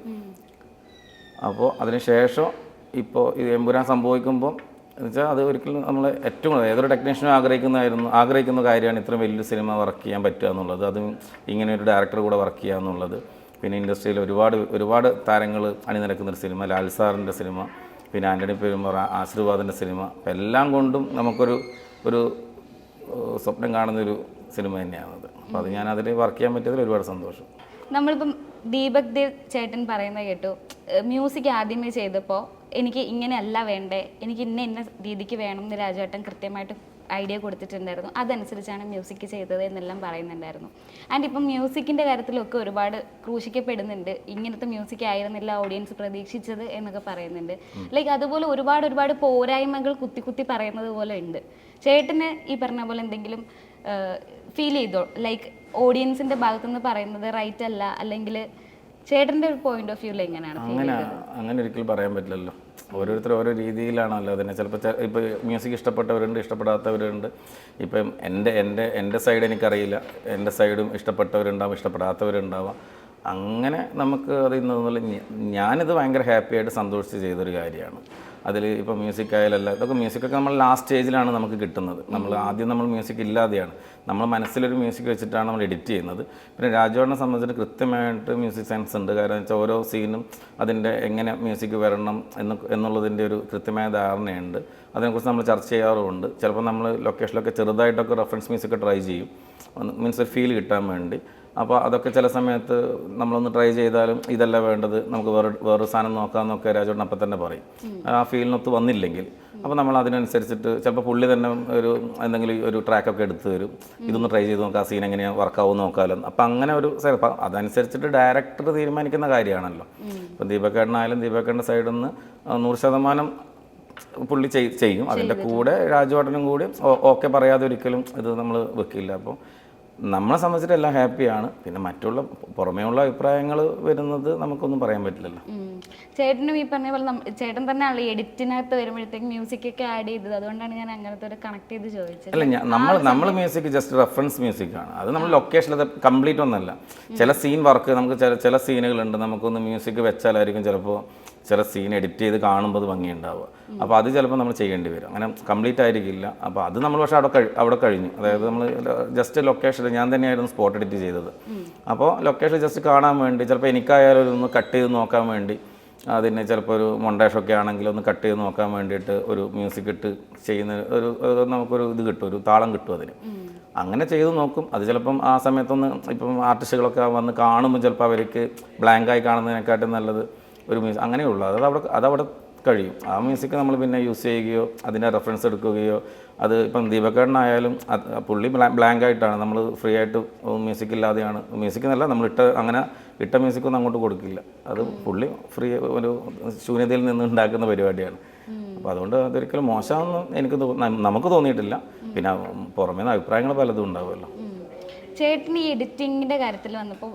Speaker 1: അപ്പോൾ അതിനുശേഷം ഇപ്പോൾ ഇത് എമ്പുരാൻ സംഭവിക്കുമ്പോൾ എന്നുവെച്ചാൽ അത് ഒരിക്കലും നമ്മൾ ഏറ്റവും ഏതൊരു ടെക്നീഷ്യനും ആഗ്രഹിക്കുന്ന കാര്യമാണ് ഇത്രയും വലിയൊരു സിനിമ വർക്ക് ചെയ്യാൻ പറ്റുക എന്നുള്ളത്. അതും ഇങ്ങനെ ഒരു ഡയറക്ടർ കൂടെ വർക്ക് ചെയ്യുക എന്നുള്ളത്. പിന്നെ ഇൻഡസ്ട്രിയിൽ ഒരുപാട് താരങ്ങൾ അണിനിരക്കുന്നൊരു സിനിമ, ലാൽ സാറിൻ്റെ സിനിമ, പിന്നെ ആൻ്റണി പെരുമ്പറ, ആശീർവാദിൻ്റെ സിനിമ. അപ്പം എല്ലാം കൊണ്ടും നമുക്കൊരു സ്വപ്നം കാണുന്നൊരു സിനിമ തന്നെയാണത്. അപ്പോൾ അത് ഞാൻ അതിൽ വർക്ക് ചെയ്യാൻ പറ്റിയതിൽ ഒരുപാട് സന്തോഷം.
Speaker 2: നമ്മളിപ്പം ദീപക് ദേവ് ചേട്ടൻ പറയുന്നത് കേട്ടു, മ്യൂസിക് ആദ്യമേ ചെയ്തപ്പോൾ എനിക്ക് ഇങ്ങനെയല്ല വേണ്ടേ, എനിക്ക് ഇന്ന രീതിക്ക് വേണം എന്ന് രാജുവേട്ടൻ കൃത്യമായിട്ട് ഐഡിയ കൊടുത്തിട്ടുണ്ടായിരുന്നു. അതനുസരിച്ചാണ് മ്യൂസിക് ചെയ്തത് എന്നെല്ലാം പറയുന്നുണ്ടായിരുന്നു. ആൻഡ് ഇപ്പം മ്യൂസിക്കിൻ്റെ കാര്യത്തിലൊക്കെ ഒരുപാട് ക്രൂശിക്കപ്പെടുന്നുണ്ട്. ഇങ്ങനത്തെ മ്യൂസിക് ആയിരുന്നില്ല ഓഡിയൻസ് പ്രതീക്ഷിച്ചത് എന്നൊക്കെ പറയുന്നുണ്ട്. ലൈക്ക് അതുപോലെ ഒരുപാട് പോരായ്മകൾ കുത്തി പറയുന്നത് പോലെ ഉണ്ട്. ചേട്ടന് ഈ പറഞ്ഞ പോലെ എന്തെങ്കിലും ഫീൽ ചെയ്തോ, ലൈക്ക് ഓഡിയൻസിൻ്റെ ഭാഗത്തുനിന്ന് പറയുന്നത് റൈറ്റ് അല്ല, അല്ലെങ്കിൽ ചേട്ടൻ്റെ ഒരു പോയിന്റ് ഓഫ് വ്യൂവിൽ എങ്ങനെയാണ്?
Speaker 1: അങ്ങനെ ഒരിക്കലും പറയാൻ പറ്റില്ലല്ലോ. ഓരോരുത്തർ ഓരോ രീതിയിലാണല്ലോ അതിനെ. ചിലപ്പോൾ ഇപ്പോൾ മ്യൂസിക് ഇഷ്ടപ്പെട്ടവരുണ്ട്, ഇഷ്ടപ്പെടാത്തവരുണ്ട്. ഇപ്പം എൻ്റെ സൈഡ് എനിക്കറിയില്ല, എൻ്റെ സൈഡും ഇഷ്ടപ്പെട്ടവരുണ്ടാവും, ഇഷ്ടപ്പെടാത്തവരുണ്ടാവാം. അങ്ങനെ നമുക്ക് അത് ഇന്നൊന്നുമില്ല. ഞാനിത് ഭയങ്കര ഹാപ്പിയായിട്ട് സന്തോഷിച്ച് ചെയ്തൊരു കാര്യമാണ്. അതിൽ ഇപ്പോൾ മ്യൂസിക് ആയാലല്ല, ഇതൊക്കെ മ്യൂസിക്കൊക്കെ നമ്മൾ ലാസ്റ്റ് സ്റ്റേജിലാണ് നമുക്ക് കിട്ടുന്നത്. ആദ്യം നമ്മൾ മ്യൂസിക് ഇല്ലാതെയാണ്, നമ്മൾ മനസ്സിലൊരു മ്യൂസിക് വെച്ചിട്ടാണ് നമ്മൾ എഡിറ്റ് ചെയ്യുന്നത്. പിന്നെ രാജുവേട്ടനെ സംബന്ധിച്ചിട്ട് കൃത്യമായിട്ട് മ്യൂസിക് സെൻസ് ഉണ്ട്. കാരണം വെച്ചാൽ ഓരോ സീനും അതിൻ്റെ എങ്ങനെ മ്യൂസിക് വരണം എന്നുള്ളതിൻ്റെ ഒരു കൃത്യമായ ധാരണയുണ്ട്. അതിനെക്കുറിച്ച് നമ്മൾ ചർച്ച ചെയ്യാറുമുണ്ട്. ചിലപ്പോൾ നമ്മൾ ലൊക്കേഷനിലൊക്കെ ചെറുതായിട്ടൊക്കെ റെഫറൻസ് മ്യൂസിക് ട്രൈ ചെയ്യും, മീൻസ് ഒരു ഫീൽ കിട്ടാൻ വേണ്ടി. അപ്പോൾ അതൊക്കെ ചില സമയത്ത് നമ്മളൊന്ന് ട്രൈ ചെയ്താലും ഇതല്ല വേണ്ടത്, നമുക്ക് വേറൊരു സാധനം നോക്കാമെന്നൊക്കെ രാജുവേട്ടൻ അപ്പം തന്നെ പറയും. ആ ഫീലിനൊത്ത് വന്നില്ലെങ്കിൽ അപ്പോൾ നമ്മൾ അതിനനുസരിച്ചിട്ട് ചിലപ്പോൾ പുള്ളി തന്നെ എന്തെങ്കിലും ഒരു ട്രാക്കൊക്കെ എടുത്ത് തരും, ഇതൊന്ന് ട്രൈ ചെയ്ത് നോക്കാം, ആ സീൻ എങ്ങനെയാണ് വർക്കാവും നോക്കാമല്ലോ. അപ്പം അങ്ങനെ ഒരു ചിലപ്പോൾ അതനുസരിച്ചിട്ട് ഡയറക്ടർ തീരുമാനിക്കുന്ന കാര്യമാണല്ലോ. ഇപ്പം ദീപക്കേട്ടനായാലും ദീപക്കേട്ടൻ്റെ സൈഡിൽ നിന്ന് 100% പുള്ളി ചെയ്യും. അതിൻ്റെ കൂടെ രാജുവേട്ടനും കൂടി ഓക്കെ പറയാതെ ഒരിക്കലും ഇത് നമ്മൾ വെക്കില്ല. അപ്പോൾ നമ്മളെ സംബന്ധിച്ചിട്ട് എല്ലാം ഹാപ്പിയാണ്. പിന്നെ മറ്റുള്ള പുറമേയുള്ള അഭിപ്രായങ്ങൾ വരുന്നത് നമുക്കൊന്നും പറയാൻ പറ്റില്ലല്ലോ.
Speaker 2: ചേട്ടനും ഈ പറഞ്ഞ പോലെ ചേട്ടൻ തന്നെയാണ് എഡിറ്റിനകത്ത് വരുമ്പോഴത്തേക്ക് മ്യൂസിക് ഒക്കെ ആഡ് ചെയ്തത്. അതുകൊണ്ടാണ് ഞാൻ അങ്ങനത്തെ ഒരു കണക്ട് ചെയ്ത് ചോദിച്ചത്.
Speaker 1: അല്ല, നമ്മൾ മ്യൂസിക് ജസ്റ്റ് റെഫറൻസ് മ്യൂസിക്കാണ്. അത് നമ്മൾ ലൊക്കേഷനിൽ അത് കംപ്ലീറ്റ് ഒന്നല്ല. ചില സീൻ വർക്ക് നമുക്ക് ചില സീനുകളുണ്ട്, നമുക്കൊന്ന് മ്യൂസിക് വെച്ചാലായിരിക്കും ചിലപ്പോൾ ചില സീൻ എഡിറ്റ് ചെയ്ത് കാണുമ്പോൾ അത് ഭംഗിയുണ്ടാവുക. അപ്പോൾ അത് ചിലപ്പോൾ നമ്മൾ ചെയ്യേണ്ടി വരും. അങ്ങനെ കംപ്ലീറ്റ് ആയിരിക്കില്ല. അപ്പോൾ അത് നമ്മൾ പക്ഷേ അവിടെ കഴിഞ്ഞു. അതായത് നമ്മൾ ജസ്റ്റ് ലൊക്കേഷനിൽ ഞാൻ തന്നെയായിരുന്നു സ്പോട്ട് എഡിറ്റ് ചെയ്തത്. അപ്പോൾ ലൊക്കേഷൻ ജസ്റ്റ് കാണാൻ വേണ്ടി, ചിലപ്പോൾ എനിക്കായാലും ഒന്ന് കട്ട് ചെയ്ത് നോക്കാൻ വേണ്ടി, അതിന് ചിലപ്പോൾ ഒരു മൊണ്ടേഷൊക്കെ ആണെങ്കിൽ ഒന്ന് കട്ട് ചെയ്ത് നോക്കാൻ വേണ്ടിയിട്ട് ഒരു മ്യൂസിക് ഇട്ട് ചെയ്യുന്ന നമുക്കൊരു ഇത് കിട്ടും, ഒരു താളം കിട്ടും അതിന്. അങ്ങനെ ചെയ്ത് നോക്കും. അത് ചിലപ്പം ആ സമയത്തൊന്ന് ഇപ്പം ആർട്ടിസ്റ്റുകളൊക്കെ വന്ന് കാണുമ്പോൾ ചിലപ്പോൾ അവർക്ക് ബ്ലാങ്കായി കാണുന്നതിനെക്കാട്ടും നല്ലത് ഒരു മ്യൂസിക് അങ്ങനെയുള്ളൂ. അതവിടെ കഴിയും. ആ മ്യൂസിക് നമ്മൾ പിന്നെ യൂസ് ചെയ്യുകയോ അതിൻ്റെ റെഫറൻസ് എടുക്കുകയോ, അത് ഇപ്പം ദീപക്കേട്ടനായാലും പുള്ളി ബ്ലാങ്കായിട്ടാണ്, നമ്മൾ ഫ്രീ ആയിട്ട് മ്യൂസിക് ഇല്ലാതെയാണ്. മ്യൂസിക് എന്നല്ല, നമ്മൾ ഇട്ട മ്യൂസിക്കൊന്നും അങ്ങോട്ട് കൊടുക്കില്ല. അത് പുള്ളി ഫ്രീ ഒരു ശൂന്യതയിൽ നിന്ന് ഉണ്ടാക്കുന്ന പരിപാടിയാണ്. അപ്പോൾ അതുകൊണ്ട് അതൊരിക്കലും മോശമാണെന്ന് നമുക്ക് തോന്നിയിട്ടില്ല. പിന്നെ പുറമേ നിന്ന് അഭിപ്രായങ്ങൾ പലതും ഉണ്ടാവുമല്ലോ.
Speaker 2: ചേട്ടന് ഈ എഡിറ്റിങ്ങിൻ്റെ കാര്യത്തിൽ വന്നപ്പോൾ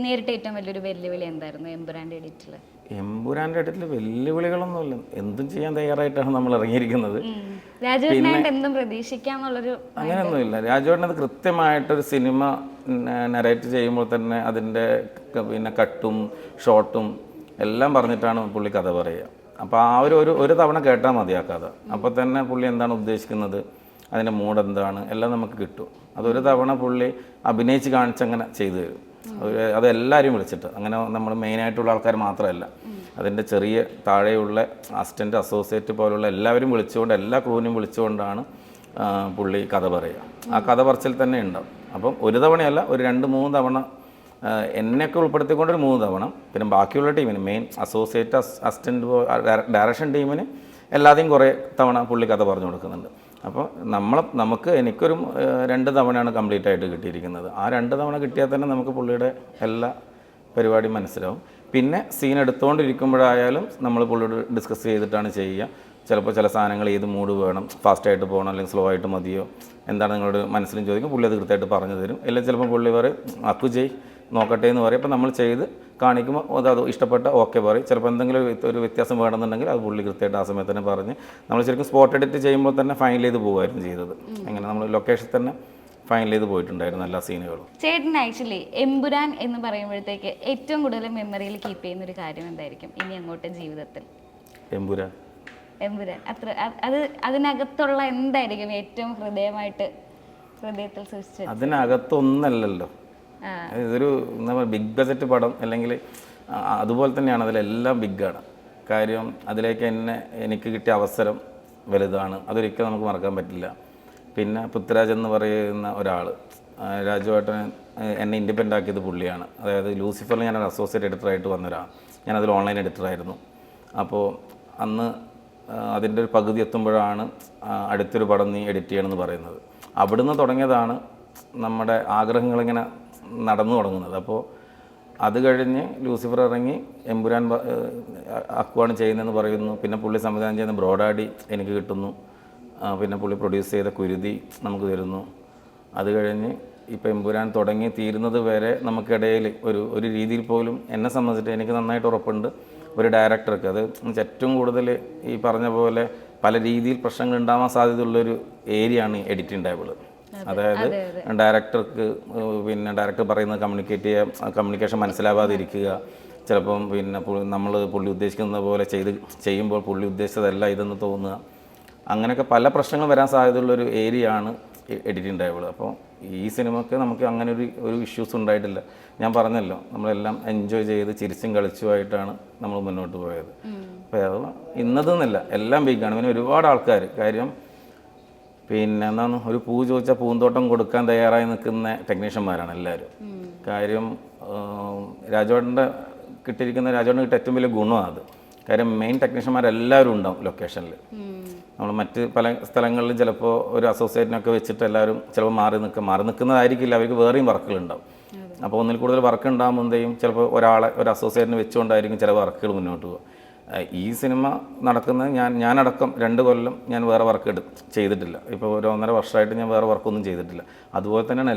Speaker 2: നേരിട്ട് ഏറ്റവും വലിയൊരു വെല്ലുവിളി എന്തായിരുന്നു എമ്പുരാൻ്റെ എഡിറ്റിൽ?
Speaker 1: എമ്പുരാൻ്റെ എഡിറ്റിൽ വെല്ലുവിളികളൊന്നുമില്ല, എന്തും ചെയ്യാൻ തയ്യാറായിട്ടാണ് നമ്മൾ ഇറങ്ങിയിരിക്കുന്നത്.
Speaker 2: രാജുവേട്ടനായിട്ട് എന്തും പ്രതീക്ഷിക്കാന്നുള്ളൊരു
Speaker 1: അങ്ങനെയൊന്നുമില്ല. രാജുവേട്ടനത് കൃത്യമായിട്ടൊരു സിനിമ നരേറ്റ് ചെയ്യുമ്പോൾ തന്നെ അതിൻ്റെ പിന്നെ കട്ടും ഷോട്ടും എല്ലാം പറഞ്ഞിട്ടാണ് പുള്ളി കഥ പറയുക. അപ്പോൾ ആ ഒരു തവണ കേട്ടാൽ മതി ആ കഥ. അപ്പോൾ തന്നെ പുള്ളി എന്താണ് ഉദ്ദേശിക്കുന്നത്, അതിൻ്റെ മൂഡ് എന്താണ്, എല്ലാം നമുക്ക് കിട്ടും. അതൊരു തവണ പുള്ളി അഭിനയിച്ച് കാണിച്ചങ്ങനെ ചെയ്തു തരും. അതെല്ലാവരും വിളിച്ചിട്ട്, അങ്ങനെ നമ്മൾ മെയിനായിട്ടുള്ള ആൾക്കാർ മാത്രമല്ല, അതിൻ്റെ ചെറിയ താഴെയുള്ള അസിസ്റ്റൻ്റ്, അസോസിയേറ്റ് പോലുള്ള എല്ലാവരും വിളിച്ചുകൊണ്ട്, എല്ലാ ക്രൂവിനും വിളിച്ചുകൊണ്ടാണ് പുള്ളി കഥ പറയുക. ആ കഥ പറച്ചിൽ തന്നെ ഉണ്ടാവും. അപ്പം ഒരു തവണയല്ല, ഒരു 2-3 തവണ എന്നെയൊക്കെ ഉൾപ്പെടുത്തിക്കൊണ്ട് ഒരു 3 തവണ. പിന്നെ ബാക്കിയുള്ള ടീമിന്, മെയിൻ അസോസിയേറ്റ്, അസിസ്റ്റൻ്റ്, ഡയറക്ഷൻ ടീമിന് എല്ലാതെയും കുറേ തവണ പുള്ളി കഥ പറഞ്ഞു കൊടുക്കുന്നുണ്ട്. അപ്പോൾ നമുക്ക് എനിക്കൊരു 2 തവണയാണ് കംപ്ലീറ്റ് ആയിട്ട് കിട്ടിയിരിക്കുന്നത്. ആ 2 തവണ കിട്ടിയാൽ തന്നെ നമുക്ക് പുള്ളിയുടെ എല്ലാ പരിപാടിയും മനസ്സിലാവും. പിന്നെ സീൻ എടുത്തുകൊണ്ടിരിക്കുമ്പോഴായാലും നമ്മൾ പുള്ളിയോട് ഡിസ്കസ് ചെയ്തിട്ടാണ് ചെയ്യുക. ചിലപ്പോൾ ചില സാധനങ്ങൾ ഏത് മൂഡ് വേണം, ഫാസ്റ്റായിട്ട് പോകണം അല്ലെങ്കിൽ സ്ലോ ആയിട്ട് മതിയോ, എന്താണ് നിങ്ങളുടെ മനസ്സിലും ചോദിക്കും. പുള്ളി അത് കൃത്യമായിട്ട് പറഞ്ഞു തരും. അല്ലെങ്കിൽ ചിലപ്പോൾ പുള്ളി പറയും അക്കു ചെയ് നോക്കട്ടെ എന്ന് പറയും. അപ്പോൾ നമ്മൾ ചെയ്ത് കാണിക്കുമ്പോൾ അത് ഇഷ്ടപ്പെട്ട ഓക്കെ പറയും. ചിലപ്പോൾ എന്തെങ്കിലും ഒരു വ്യത്യാസം വേണമെന്നുണ്ടെങ്കിൽ അത് പുള്ളി കൃത്യമായിട്ട് ആ സമയത്ത് തന്നെ പറഞ്ഞ് നമ്മൾ ശരിക്കും സ്പോട്ട് എഡിറ്റ് ചെയ്യുമ്പോൾ തന്നെ ഫൈനൽ ചെയ്ത് പോകുമായിരുന്നു ചെയ്തത്. അങ്ങനെ നമ്മൾ ലൊക്കേഷൻ തന്നെ ഫൈനൽ ചെയ്ത് പോയിട്ടുണ്ടായിരുന്നു എല്ലാ സീനുകളും.
Speaker 2: ചേട്ടൻ ആക്ച്വലി എമ്പുരാൻ എന്ന് പറയുമ്പോഴത്തേക്ക് ഏറ്റവും കൂടുതൽ മെമ്മറിയിൽ കീപ്പ് ചെയ്യുന്ന ഒരു കാര്യം എന്തായിരിക്കും ഇനി അങ്ങോട്ട് ജീവിതത്തിൽ?
Speaker 1: എമ്പുരാൻ
Speaker 2: അതിനകത്തുള്ള എന്തായിരിക്കും ഏറ്റവും ഹൃദയത്തിൽ സൂക്ഷിച്ചത്?
Speaker 1: അതിനകത്തൊന്നല്ലല്ലോ, ഇതൊരു ബിഗ് ബജറ്റ് പടം, അല്ലെങ്കിൽ അതുപോലെ തന്നെയാണ്. അതിലെല്ലാം ബിഗ്ഗാണ്. കാര്യം അതിലേക്ക് എനിക്ക് കിട്ടിയ അവസരം വലുതാണ്. അതൊരിക്കലും നമുക്ക് മറക്കാൻ പറ്റില്ല. പിന്നെ പൃഥ്വിരാജ് എന്ന് പറയുന്ന ഒരാൾ, രാജുവേട്ടൻ എന്നെ ഇൻഡിപെൻഡൻ്റ് ആക്കിയത് പുള്ളിയാണ്. അതായത് ലൂസിഫറിൽ ഞാനൊരു അസോസിയേറ്റ് എഡിറ്ററായിട്ട് വന്നൊരാളാണ്. ഞാനതിൽ ഓൺലൈൻ എഡിറ്ററായിരുന്നു. അപ്പോൾ അന്ന് അതിൻ്റെ ഒരു പകുതി എത്തുമ്പോഴാണ് അടുത്തൊരു പടം നീ എഡിറ്റ് ചെയ്യണമെന്ന് പറയുന്നത്. അവിടുന്ന് തുടങ്ങിയതാണ് നമ്മുടെ ആഗ്രഹങ്ങളിങ്ങനെ നടന്നു തുടങ്ങുന്നത്. അപ്പോൾ അത് കഴിഞ്ഞ് ലൂസിഫർ ഇറങ്ങി എമ്പുരാൻ അക്കുവാണ് ചെയ്യുന്നതെന്ന് പറയുന്നു. പിന്നെ പുള്ളി സംവിധാനം ചെയ്യുന്ന ബ്രോഡാഡി എനിക്ക് കിട്ടുന്നു. പിന്നെ പുള്ളി പ്രൊഡ്യൂസ് ചെയ്ത കുരുതി നമുക്ക് തരുന്നു. അത് കഴിഞ്ഞ് ഇപ്പോൾ എമ്പുരാൻ തുടങ്ങി തീരുന്നത് വരെ നമുക്കിടയിൽ ഒരു രീതിയിൽ പോലും എന്നെ സംബന്ധിച്ചിട്ട് എനിക്ക് നന്നായിട്ട് ഉറപ്പുണ്ട്, ഒരു ഡയറക്ടർക്ക് അത് ഏറ്റവും കൂടുതൽ ഈ പറഞ്ഞ പോലെ പല രീതിയിൽ പ്രശ്നങ്ങൾ ഉണ്ടാവാൻ സാധ്യതയുള്ളൊരു ഏരിയയാണ് എഡിറ്റിംഗ് ടേബിൾ. അതായത് ഡയറക്ടർക്ക് പിന്നെ ഡയറക്ടർ പറയുന്നത് കമ്മ്യൂണിക്കേഷൻ മനസ്സിലാവാതിരിക്കുക, ചിലപ്പം പിന്നെ പുള്ളി ഉദ്ദേശിക്കുന്ന പോലെ ചെയ്യുമ്പോൾ പുള്ളി ഉദ്ദേശിച്ചതല്ല ഇതെന്ന് തോന്നുക, അങ്ങനെയൊക്കെ പല പ്രശ്നങ്ങൾ വരാൻ സാധ്യതയുള്ളൊരു ഏരിയയാണ് എഡിറ്റിംഗ് ടേബിൾ. അപ്പോൾ ഈ സിനിമയ്ക്ക് നമുക്ക് അങ്ങനെ ഒരു ഇഷ്യൂസ് ഉണ്ടായിട്ടില്ല. ഞാൻ പറഞ്ഞല്ലോ, നമ്മളെല്ലാം എൻജോയ് ചെയ്ത് ചിരിച്ചും കളിച്ചുമായിട്ടാണ് നമ്മൾ മുന്നോട്ട് പോയത്. അപ്പോൾ അത് ഇന്നതെന്നല്ല, എല്ലാം ബിഗാണ്. പിന്നെ ഒരുപാട് ആൾക്കാർ, കാര്യം പിന്നെ എന്താണ്, ഒരു പൂ ചോദിച്ചാൽ പൂന്തോട്ടം കൊടുക്കാൻ തയ്യാറായി നിൽക്കുന്ന ടെക്നീഷ്യന്മാരാണ് എല്ലാവരും. കാര്യം രാജുവേട്ടൻ്റെ കിട്ടിയ ഏറ്റവും വലിയ ഗുണമാണ് അത്. കാര്യം മെയിൻ ടെക്നീഷ്യന്മാരെല്ലാവരും ഉണ്ടാവും ലൊക്കേഷനിൽ. നമ്മൾ മറ്റ് പല സ്ഥലങ്ങളിലും ചിലപ്പോൾ ഒരു അസോസിയേറ്റിനൊക്കെ വെച്ചിട്ട് എല്ലാവരും ചിലപ്പോൾ മാറി നിൽക്കുന്നതായിരിക്കില്ല, അവർക്ക് വേറെയും വർക്കുകളുണ്ടാവും. അപ്പോൾ ഒന്നിൽ കൂടുതൽ വർക്ക് ഉണ്ടാകുമ്പോഴത്തേക്കും ചിലപ്പോൾ ഒരു അസോസിയേറ്റിന് വെച്ചുകൊണ്ടായിരിക്കും ചില വർക്കുകൾ മുന്നോട്ട് പോകുക. ഈ സിനിമ നടക്കുന്നത് ഞാനടക്കം 2 കൊല്ലം ഞാൻ വേറെ വർക്ക് ചെയ്തിട്ടില്ല. ഇപ്പോൾ ഒരു 1.5 വർഷമായിട്ട് ഞാൻ വേറെ വർക്കൊന്നും ചെയ്തിട്ടില്ല. അതുപോലെ തന്നെയാണ്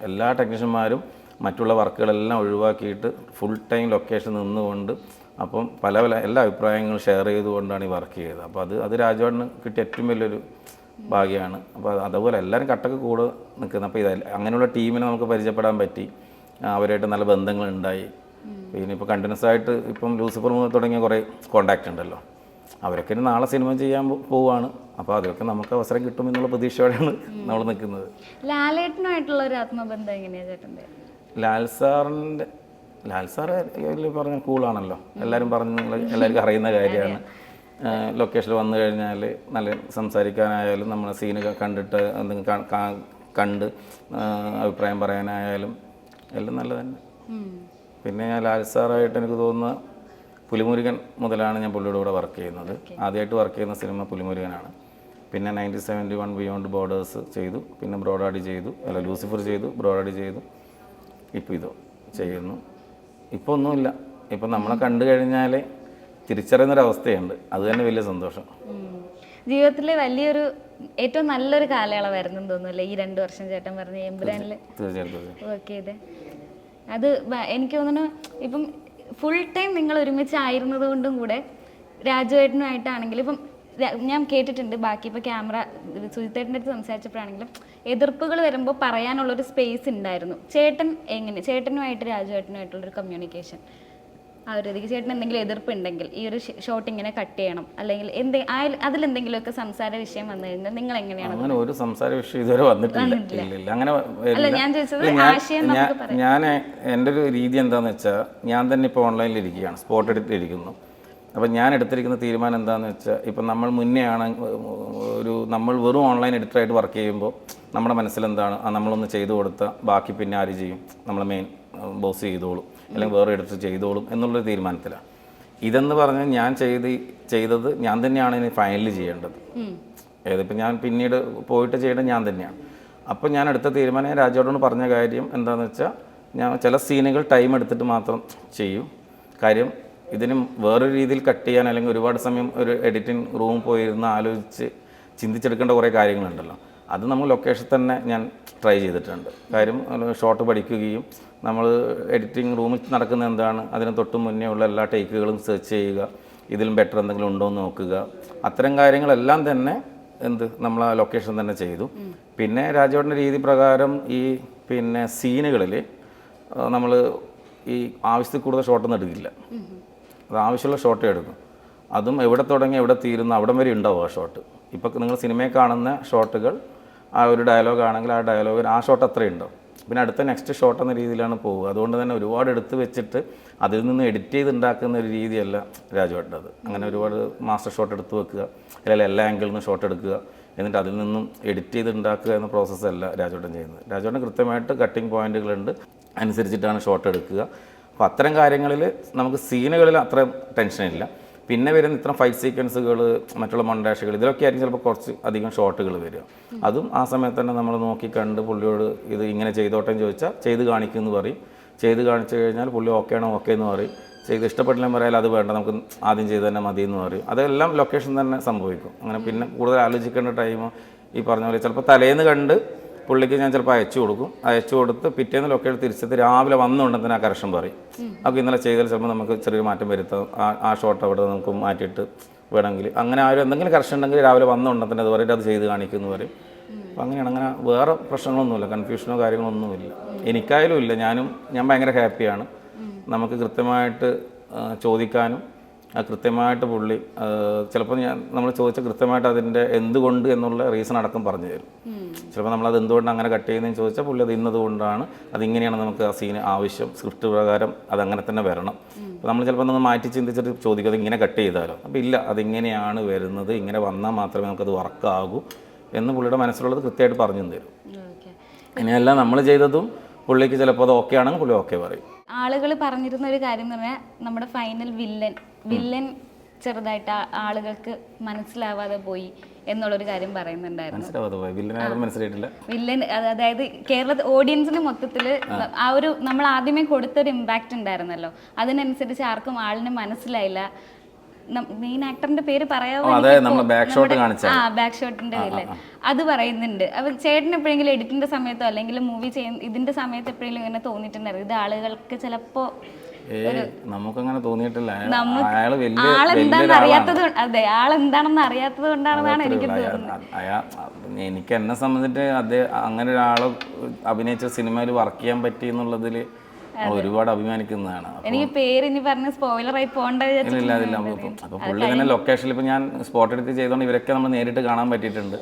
Speaker 1: എല്ലാ ടെക്നീഷ്യന്മാരും മറ്റുള്ള വർക്കുകളെല്ലാം ഒഴിവാക്കിയിട്ട് ഫുൾ ടൈം ലൊക്കേഷൻ നിന്നുകൊണ്ട് അപ്പം പല എല്ലാ അഭിപ്രായങ്ങളും ഷെയർ ചെയ്തുകൊണ്ടാണ് ഈ വർക്ക് ചെയ്തത്. അപ്പോൾ അത് രാജുവേട്ടന് കിട്ടിയ ഏറ്റവും വലിയൊരു ഭാഗ്യമാണ്. അപ്പോൾ അതുപോലെ എല്ലാവരും കട്ടക്ക് കൂടെ നിൽക്കുന്നത്. അപ്പോൾ അങ്ങനെയുള്ള ടീമിനെ നമുക്ക് പരിചയപ്പെടാൻ പറ്റി, അവരായിട്ട് നല്ല ബന്ധങ്ങളുണ്ടായി. പിന്നെ ഇപ്പോൾ കണ്ടിന്യൂസ് ആയിട്ട് ഇപ്പം ലൂസിഫർ മുതൽ തുടങ്ങിയ കുറേ കോണ്ടാക്റ്റ് ഉണ്ടല്ലോ, അവരൊക്കെ ഇനി നാളെ സിനിമ ചെയ്യാൻ പോവുകയാണ്. അപ്പോൾ അതിലൊക്കെ നമുക്ക് അവസരം കിട്ടുമെന്നുള്ള പ്രതീക്ഷയോടെയാണ് നമ്മൾ നിൽക്കുന്നത്.
Speaker 2: ലാലേട്ടനുമായിട്ടുള്ള ഒരു ആത്മബന്ധം എങ്ങനെയാണ് ചേട്ടൻ്റെ?
Speaker 1: ലാൽ സാറ് പറഞ്ഞ കൂളാണല്ലോ, എല്ലാവരും എല്ലാവർക്കും അറിയുന്ന കാര്യമാണ്. ലൊക്കേഷനിൽ വന്നു കഴിഞ്ഞാൽ നല്ല സംസാരിക്കാനായാലും നമ്മൾ സീന് കണ്ടിട്ട് എന്തെങ്കിലും കണ്ട് അഭിപ്രായം പറയാനായാലും എല്ലാം നല്ല തന്നെ. പിന്നെ ഞാൻ ലാൽ സാറായിട്ട് എനിക്ക് തോന്നുന്ന പുലിമുരുകൻ മുതലാണ് ഞാൻ പുള്ളിയുടെ കൂടെ വർക്ക് ചെയ്യുന്നത്. ആദ്യമായിട്ട് വർക്ക് ചെയ്യുന്ന സിനിമ പുലിമുരുകനാണ്. പിന്നെ 1971 ബിയോണ്ട് ബോർഡേഴ്സ് ചെയ്തു, പിന്നെ ബ്രോഡാഡി ചെയ്തു, ലൂസിഫർ ചെയ്തു, ബ്രോഡാഡി ചെയ്തു, ഇപ്പോൾ ഇതോ ചെയ്യുന്നു. ഇപ്പോൾ ഒന്നുമില്ല, ഇപ്പം നമ്മളെ കണ്ടു കഴിഞ്ഞാൽ തിരിച്ചറിയുന്നൊരവസ്ഥയുണ്ട്. അത് തന്നെ വലിയ സന്തോഷം.
Speaker 2: ജീവിതത്തിലെ വലിയൊരു ഏറ്റവും നല്ലൊരു കാലയളവായിരുന്നു തോന്നുന്നില്ലേ ഈ 2 വർഷം ചേട്ടൻ പറഞ്ഞ എമ്പുരാനിൽ വർക്ക് ചെയ്ത്? അത് എനിക്ക് തോന്നുന്നു ഇപ്പം ഫുൾ ടൈം നിങ്ങൾ ഒരുമിച്ചായിരുന്നത് കൊണ്ടും കൂടെ രാജുവേട്ടനുമായിട്ടാണെങ്കിലും ഇപ്പം ഞാൻ കേട്ടിട്ടുണ്ട് ബാക്കി ഇപ്പോൾ ക്യാമറ സുജിത്തേട്ടൻ്റെ അടുത്ത് സംസാരിച്ചപ്പോഴാണെങ്കിലും എതിർപ്പുകൾ വരുമ്പോൾ പറയാനുള്ളൊരു സ്പേസ് ഉണ്ടായിരുന്നു. ചേട്ടൻ എങ്ങനെ, ചേട്ടനുമായിട്ട് രാജുവേട്ടനുമായിട്ടുള്ളൊരു കമ്മ്യൂണിക്കേഷൻ ആ ഒരു രീതിക്ക് ചേട്ടൻ എന്തെങ്കിലും എതിർപ്പുണ്ടെങ്കിൽ ഈ ഒരു ഷോട്ട് ഇങ്ങനെ കട്ട് ചെയ്യണം അല്ലെങ്കിൽ അതിലെന്തെങ്കിലുമൊക്കെ സംസാര വിഷയം വന്നു കഴിഞ്ഞാൽ നിങ്ങൾ എങ്ങനെയാണ്?
Speaker 1: അങ്ങനെ ഒരു സംസാര വിഷയം ഇതുവരെ വന്നിട്ടില്ല. അങ്ങനെ
Speaker 2: അല്ല ഞാൻ ചോദിച്ചത് ആശയം നമുക്ക് പറയാം.
Speaker 1: ഞാൻ എൻ്റെ ഒരു രീതി എന്താണെന്ന് വെച്ചാൽ ഞാൻ തന്നെ ഇപ്പോൾ ഓൺലൈനിൽ ഇരിക്കുകയാണ്, സ്പോട്ട് എടുത്തിരിക്കുന്നു. അപ്പം ഞാൻ എടുത്തിരിക്കുന്ന തീരുമാനം എന്താണെന്ന് വെച്ചാൽ ഇപ്പം നമ്മൾ മുന്നേ ആണ് നമ്മൾ വെറും ഓൺലൈൻ എഡിറ്ററായിട്ട് വർക്ക് ചെയ്യുമ്പോൾ നമ്മുടെ മനസ്സിലെന്താണ് നമ്മളൊന്ന് ചെയ്തു കൊടുത്താൽ ബാക്കി പിന്നെ ആര് ചെയ്യും, നമ്മളെ മെയിൻ ബോസ് ചെയ്തോളും അല്ലെങ്കിൽ വേറെ എടുത്ത് ചെയ്തോളും എന്നുള്ളൊരു തീരുമാനത്തിലാണ്. ഇതെന്ന് പറഞ്ഞാൽ ഞാൻ ചെയ്തത് ഞാൻ തന്നെയാണ് ഇനി ഫൈനൽ ചെയ്യേണ്ടത്. ഏതിപ്പോൾ ഞാൻ പിന്നീട് പോയിട്ട് ചെയ്യേണ്ടത് ഞാൻ തന്നെയാണ്. അപ്പോൾ ഞാൻ എടുത്ത തീരുമാനം രാജുവേട്ടനോട് പറഞ്ഞ കാര്യം എന്താണെന്ന് വെച്ചാൽ ഞാൻ ചില സീനുകൾ ടൈം എടുത്തിട്ട് മാത്രം ചെയ്യും. കാര്യം ഇതിനും വേറൊരു രീതിയിൽ കട്ട് ചെയ്യാൻ അല്ലെങ്കിൽ ഒരുപാട് സമയം ഒരു എഡിറ്റിംഗ് റൂം പോയിരുന്ന് ആലോചിച്ച് ചിന്തിച്ചെടുക്കേണ്ട കുറേ കാര്യങ്ങളുണ്ടല്ലോ, അത് നമ്മൾ ലൊക്കേഷൻ തന്നെ ഞാൻ ട്രൈ ചെയ്തിട്ടുണ്ട്. കാര്യം ഷോട്ട് പഠിക്കുകയും നമ്മൾ എഡിറ്റിംഗ് റൂമിൽ നടക്കുന്ന എന്താണ് അതിന് തൊട്ട് മുന്നേ ഉള്ള എല്ലാ ടേക്കുകളും സെർച്ച് ചെയ്യുക, ഇതിലും ബെറ്റർ എന്തെങ്കിലും ഉണ്ടോ എന്ന് നോക്കുക, അത്തരം കാര്യങ്ങളെല്ലാം തന്നെ നമ്മൾ ആ ലൊക്കേഷൻ തന്നെ ചെയ്തു. പിന്നെ രാജുവേട്ടൻ്റെ രീതി പ്രകാരം ഈ പിന്നെ സീനുകളിൽ നമ്മൾ ഈ ആവശ്യത്തിൽ കൂടുതൽ ഷോട്ടൊന്നും എടുക്കില്ല, അത് ആവശ്യമുള്ള ഷോട്ടേ എടുക്കും. അതും എവിടെ തുടങ്ങി എവിടെ തീരുന്ന അവിടം വരെ ഉണ്ടാവും ആ ഷോട്ട്. ഇപ്പോൾ നിങ്ങൾ സിനിമയിൽ കാണുന്ന ഷോട്ടുകൾ ആ ഒരു ഡയലോഗ് ആണെങ്കിൽ ആ ഡയലോഗിൽ ആ ഷോട്ട് അത്രയും ഉണ്ടാവും. പിന്നെ അടുത്ത നെക്സ്റ്റ് ഷോട്ട് എന്ന രീതിയിലാണ് പോവുക. അതുകൊണ്ട് തന്നെ ഒരുപാട് എടുത്ത് വെച്ചിട്ട് അതിൽ നിന്ന് എഡിറ്റ് ചെയ്ത് ഉണ്ടാക്കുന്ന ഒരു രീതിയല്ല രാജുവേട്ടത്. അങ്ങനെ ഒരുപാട് മാസ്റ്റർ ഷോട്ട് എടുത്ത് വെക്കുക അല്ലെങ്കിൽ എല്ലാ ആംഗിളിൽ നിന്നും ഷോട്ട് എടുക്കുക എന്നിട്ട് അതിൽ നിന്നും എഡിറ്റ് ചെയ്ത് ഉണ്ടാക്കുക എന്ന പ്രോസസ്സല്ല രാജുവേട്ടൻ ചെയ്യുന്നത്. രാജുവേട്ടൻ കൃത്യമായിട്ട് കട്ടിങ് പോയിന്റുകളുണ്ട്, അനുസരിച്ചിട്ടാണ് ഷോട്ട് എടുക്കുക. അപ്പോൾ അത്തരം കാര്യങ്ങളിൽ നമുക്ക് സീനുകളിൽ അത്ര ടെൻഷനില്ല. പിന്നെ വരുന്ന ഇത്തരം ഫൈറ്റ് സീക്വൻസുകൾ, മറ്റുള്ള മൊണ്ടാഷുകൾ, ഇതിലൊക്കെ ആയിരിക്കും ചിലപ്പോൾ കുറച്ച് അധികം ഷോട്ടുകൾ വരിക. അതും ആ സമയത്ത് തന്നെ നമ്മൾ നോക്കി കണ്ട് പുള്ളിയോട് ഇത് ഇങ്ങനെ ചെയ്തോട്ടെ എന്ന് ചോദിച്ചാൽ ചെയ്ത് കാണിക്കുമെന്ന് പറയും. ചെയ്ത് കാണിച്ചു കഴിഞ്ഞാൽ പുള്ളി ഓക്കെ ആണോ ഓക്കെ എന്ന് പറയും. ചെയ്ത് ഇഷ്ടപ്പെട്ടില്ല പറയാൻ അത് വേണ്ട നമുക്ക് ആദ്യം ചെയ്ത് തന്നെ മതി എന്ന് പറയും. അതെല്ലാം ലൊക്കേഷൻ തന്നെ സംഭവിക്കും. അങ്ങനെ പിന്നെ കൂടുതൽ ആലോചിക്കേണ്ട ടൈം ഈ പറഞ്ഞ പോലെ ചിലപ്പോൾ തലേന്ന് കണ്ട് പുള്ളിക്ക് ഞാൻ ചിലപ്പോൾ അയച്ചു കൊടുക്കും. അയച്ചു കൊടുത്ത് പിറ്റേന്ന് ലൊക്കേഷൻ തിരിച്ചെത്തി രാവിലെ വന്നുകൊണ്ടെന്ന് ആ കറക്ഷൻ പറയും. അപ്പോൾ ഇന്നലെ ചെയ്താൽ ചിലപ്പോൾ നമുക്ക് ചെറിയൊരു മാറ്റം വരുത്താം, ആ ഷോട്ട് അവിടെ നമുക്ക് മാറ്റിയിട്ട് വേണമെങ്കിൽ അങ്ങനെ ആരും എന്തെങ്കിലും കറക്ഷൻ ഉണ്ടെങ്കിൽ രാവിലെ വന്നുകൊണ്ടെന്ന് അത് പറയും, അത് ചെയ്ത് കാണിക്കുമെന്ന് പറയും. അപ്പോൾ അങ്ങനെയാണ്. അങ്ങനെ വേറെ പ്രശ്നങ്ങളൊന്നുമില്ല, കൺഫ്യൂഷനോ കാര്യങ്ങളൊന്നുമില്ല. എനിക്കായാലും ഇല്ല. ഞാൻ ഭയങ്കര ഹാപ്പിയാണ്. നമുക്ക് കൃത്യമായിട്ട് ചോദിക്കാനും കൃത്യമായിട്ട് പുള്ളി ചിലപ്പോൾ നമ്മൾ ചോദിച്ചാൽ കൃത്യമായിട്ട് അതിൻ്റെ എന്തുകൊണ്ട് എന്നുള്ള റീസൺ അടക്കം പറഞ്ഞു തരും. ചിലപ്പോൾ നമ്മളത് എന്തുകൊണ്ട് അങ്ങനെ കട്ട് ചെയ്യുന്നതെന്ന് ചോദിച്ചാൽ പുള്ളി അത് ഇന്നതുകൊണ്ടാണ്, അതിങ്ങനെയാണ് നമുക്ക് ആ സീന് ആവശ്യം, സ്ക്രിപ്റ്റ് പ്രകാരം അതങ്ങനെ തന്നെ വരണം. അപ്പോൾ നമ്മൾ ചിലപ്പോൾ നമ്മൾ മാറ്റി ചിന്തിച്ചിട്ട് ചോദിക്കും അത് ഇങ്ങനെ കട്ട് ചെയ്താലോ, അപ്പോൾ ഇല്ല അതിങ്ങനെയാണ് വരുന്നത്, ഇങ്ങനെ വന്നാൽ മാത്രമേ നമുക്കത് വർക്കാകൂ എന്ന് പുള്ളിയുടെ മനസ്സിലുള്ളത് കൃത്യമായിട്ട് പറഞ്ഞു തരും. ഇനിയല്ല നമ്മൾ ചെയ്തതും പുള്ളിക്ക് ചിലപ്പോൾ അത് ഓക്കെ ആണെങ്കിൽ പുള്ളി ഓക്കെ പറയും.
Speaker 2: ആളുകൾ പറഞ്ഞിരുന്ന ഒരു കാര്യം എന്ന് പറഞ്ഞാൽ നമ്മുടെ ഫൈനൽ വില്ലൻ ചെറുതായിട്ട് ആളുകൾക്ക് മനസ്സിലാവാതെ പോയി എന്നുള്ളൊരു കാര്യം പറയുന്നുണ്ടായിരുന്നു. വില്ലൻ അതായത് കേരള ഓഡിയൻസിന് മൊത്തത്തിൽ ആ ഒരു നമ്മൾ ആദ്യമേ കൊടുത്തൊരു ഇമ്പാക്റ്റ് ഉണ്ടായിരുന്നല്ലോ, അതിനനുസരിച്ച് ആർക്കും ആളിനെ മനസ്സിലായില്ല. മെയിൻ ആക്ടറിന്റെ പേര് പറയാമോ? ബാക്ക് ഷോട്ടിന്റെ പേരില് അത് പറയുന്നുണ്ട്. അപ്പൊ ചേട്ടൻ എപ്പോഴെങ്കിലും എഡിറ്റിന്റെ സമയത്തോ അല്ലെങ്കിൽ മൂവി ഇതിന്റെ സമയത്ത് എപ്പോഴെങ്കിലും ഇങ്ങനെ തോന്നിയിട്ടുണ്ടായിരുന്നു ഇത് ആളുകൾക്ക് ചിലപ്പോ
Speaker 1: നമുക്കങ്ങനെ തോന്നിയിട്ടില്ല.
Speaker 2: ആളെന്താണെന്ന് അറിയാത്തത്, അതെ ആളെന്താണെന്ന് അറിയാത്തത് കൊണ്ടാണെന്നാണ് എനിക്ക് തോന്നുന്നത്.
Speaker 1: എനിക്ക് എന്നെ സംബന്ധിച്ചിട്ട് അങ്ങനെ ഒരാളെ അഭിനയിച്ച സിനിമയിൽ വർക്ക് ചെയ്യാൻ പറ്റി എന്നുള്ളതിൽ ഒരുപാട് അഭിമാനിക്കുന്നതാണ്.
Speaker 2: എനിക്ക് പേര് ഇനി പറഞ്ഞ സ്പോയിലറായി പോകേണ്ട.
Speaker 1: അപ്പോൾ പുള്ളി തന്നെ ലൊക്കേഷനിൽ ഇപ്പോൾ ഞാൻ സ്പോട്ട് എടുത്ത് ചെയ്തുകൊണ്ട് ഇവരൊക്കെ നമ്മൾ നേരിട്ട് കാണാൻ പറ്റിയിട്ടുണ്ട്.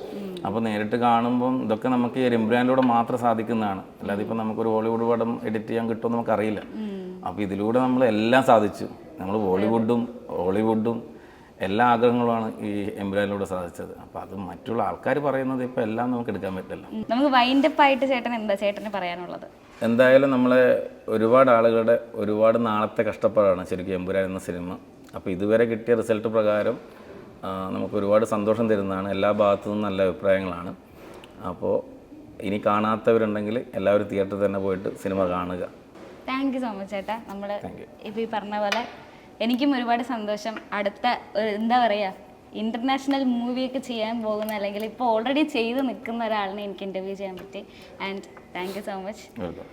Speaker 1: അപ്പോൾ നേരിട്ട് കാണുമ്പം ഇതൊക്കെ നമുക്ക് ഈ എംബ്രാനിലൂടെ മാത്രം സാധിക്കുന്നതാണ്. അല്ലാതെ ഇപ്പം നമുക്കൊരു ഹോളിവുഡ് പടം എഡിറ്റ് ചെയ്യാൻ കിട്ടുമെന്ന് നമുക്കറിയില്ല. അപ്പോൾ ഇതിലൂടെ നമ്മൾ എല്ലാം സാധിച്ചു. നമ്മൾ ബോളിവുഡും ഹോളിവുഡും എല്ലാ ആഗ്രഹങ്ങളുമാണ് ഈ എംബ്രാനിലൂടെ സാധിച്ചത്. അപ്പോൾ അത് മറ്റുള്ള ആൾക്കാർ പറയുന്നത് ഇപ്പോൾ എല്ലാം നമുക്ക് എടുക്കാൻ പറ്റില്ല.
Speaker 2: നമുക്ക് വൈൻഡപ്പ് ആയിട്ട് ചേട്ടന് പറയാനുള്ളത്?
Speaker 1: എന്തായാലും നമ്മളെ ഒരുപാട് ആളുകളുടെ ഒരുപാട് നാളത്തെ കഷ്ടപ്പാടാണ് ശരിക്കും എമ്പുരാൻ എന്ന സിനിമ. അപ്പോൾ ഇതുവരെ കിട്ടിയ റിസൾട്ട് പ്രകാരം നമുക്ക് ഒരുപാട് സന്തോഷം തരുന്നതാണ്. എല്ലാ ഭാഗത്തു നിന്നും നല്ല അഭിപ്രായങ്ങളാണ്. അപ്പോൾ ഇനി കാണാത്തവരുണ്ടെങ്കിൽ എല്ലാവരും തിയേറ്ററിൽ തന്നെ പോയിട്ട് സിനിമ കാണുക.
Speaker 2: താങ്ക് യു സോ മച്ച് ചേട്ടാ. നമ്മൾ ഇപ്പോൾ ഈ പറഞ്ഞ പോലെ എനിക്കും ഒരുപാട് സന്തോഷം. അടുത്ത എന്താ പറയുക ഇൻ്റർനാഷണൽ മൂവിയൊക്കെ ചെയ്യാൻ പോകുന്ന അല്ലെങ്കിൽ ഇപ്പോൾ ഓൾറെഡി ചെയ്ത് നിൽക്കുന്ന ഒരാളിനെ എനിക്ക് ഇൻ്റർവ്യൂ ചെയ്യാൻ പറ്റി. And thank you so much.
Speaker 1: Welcome.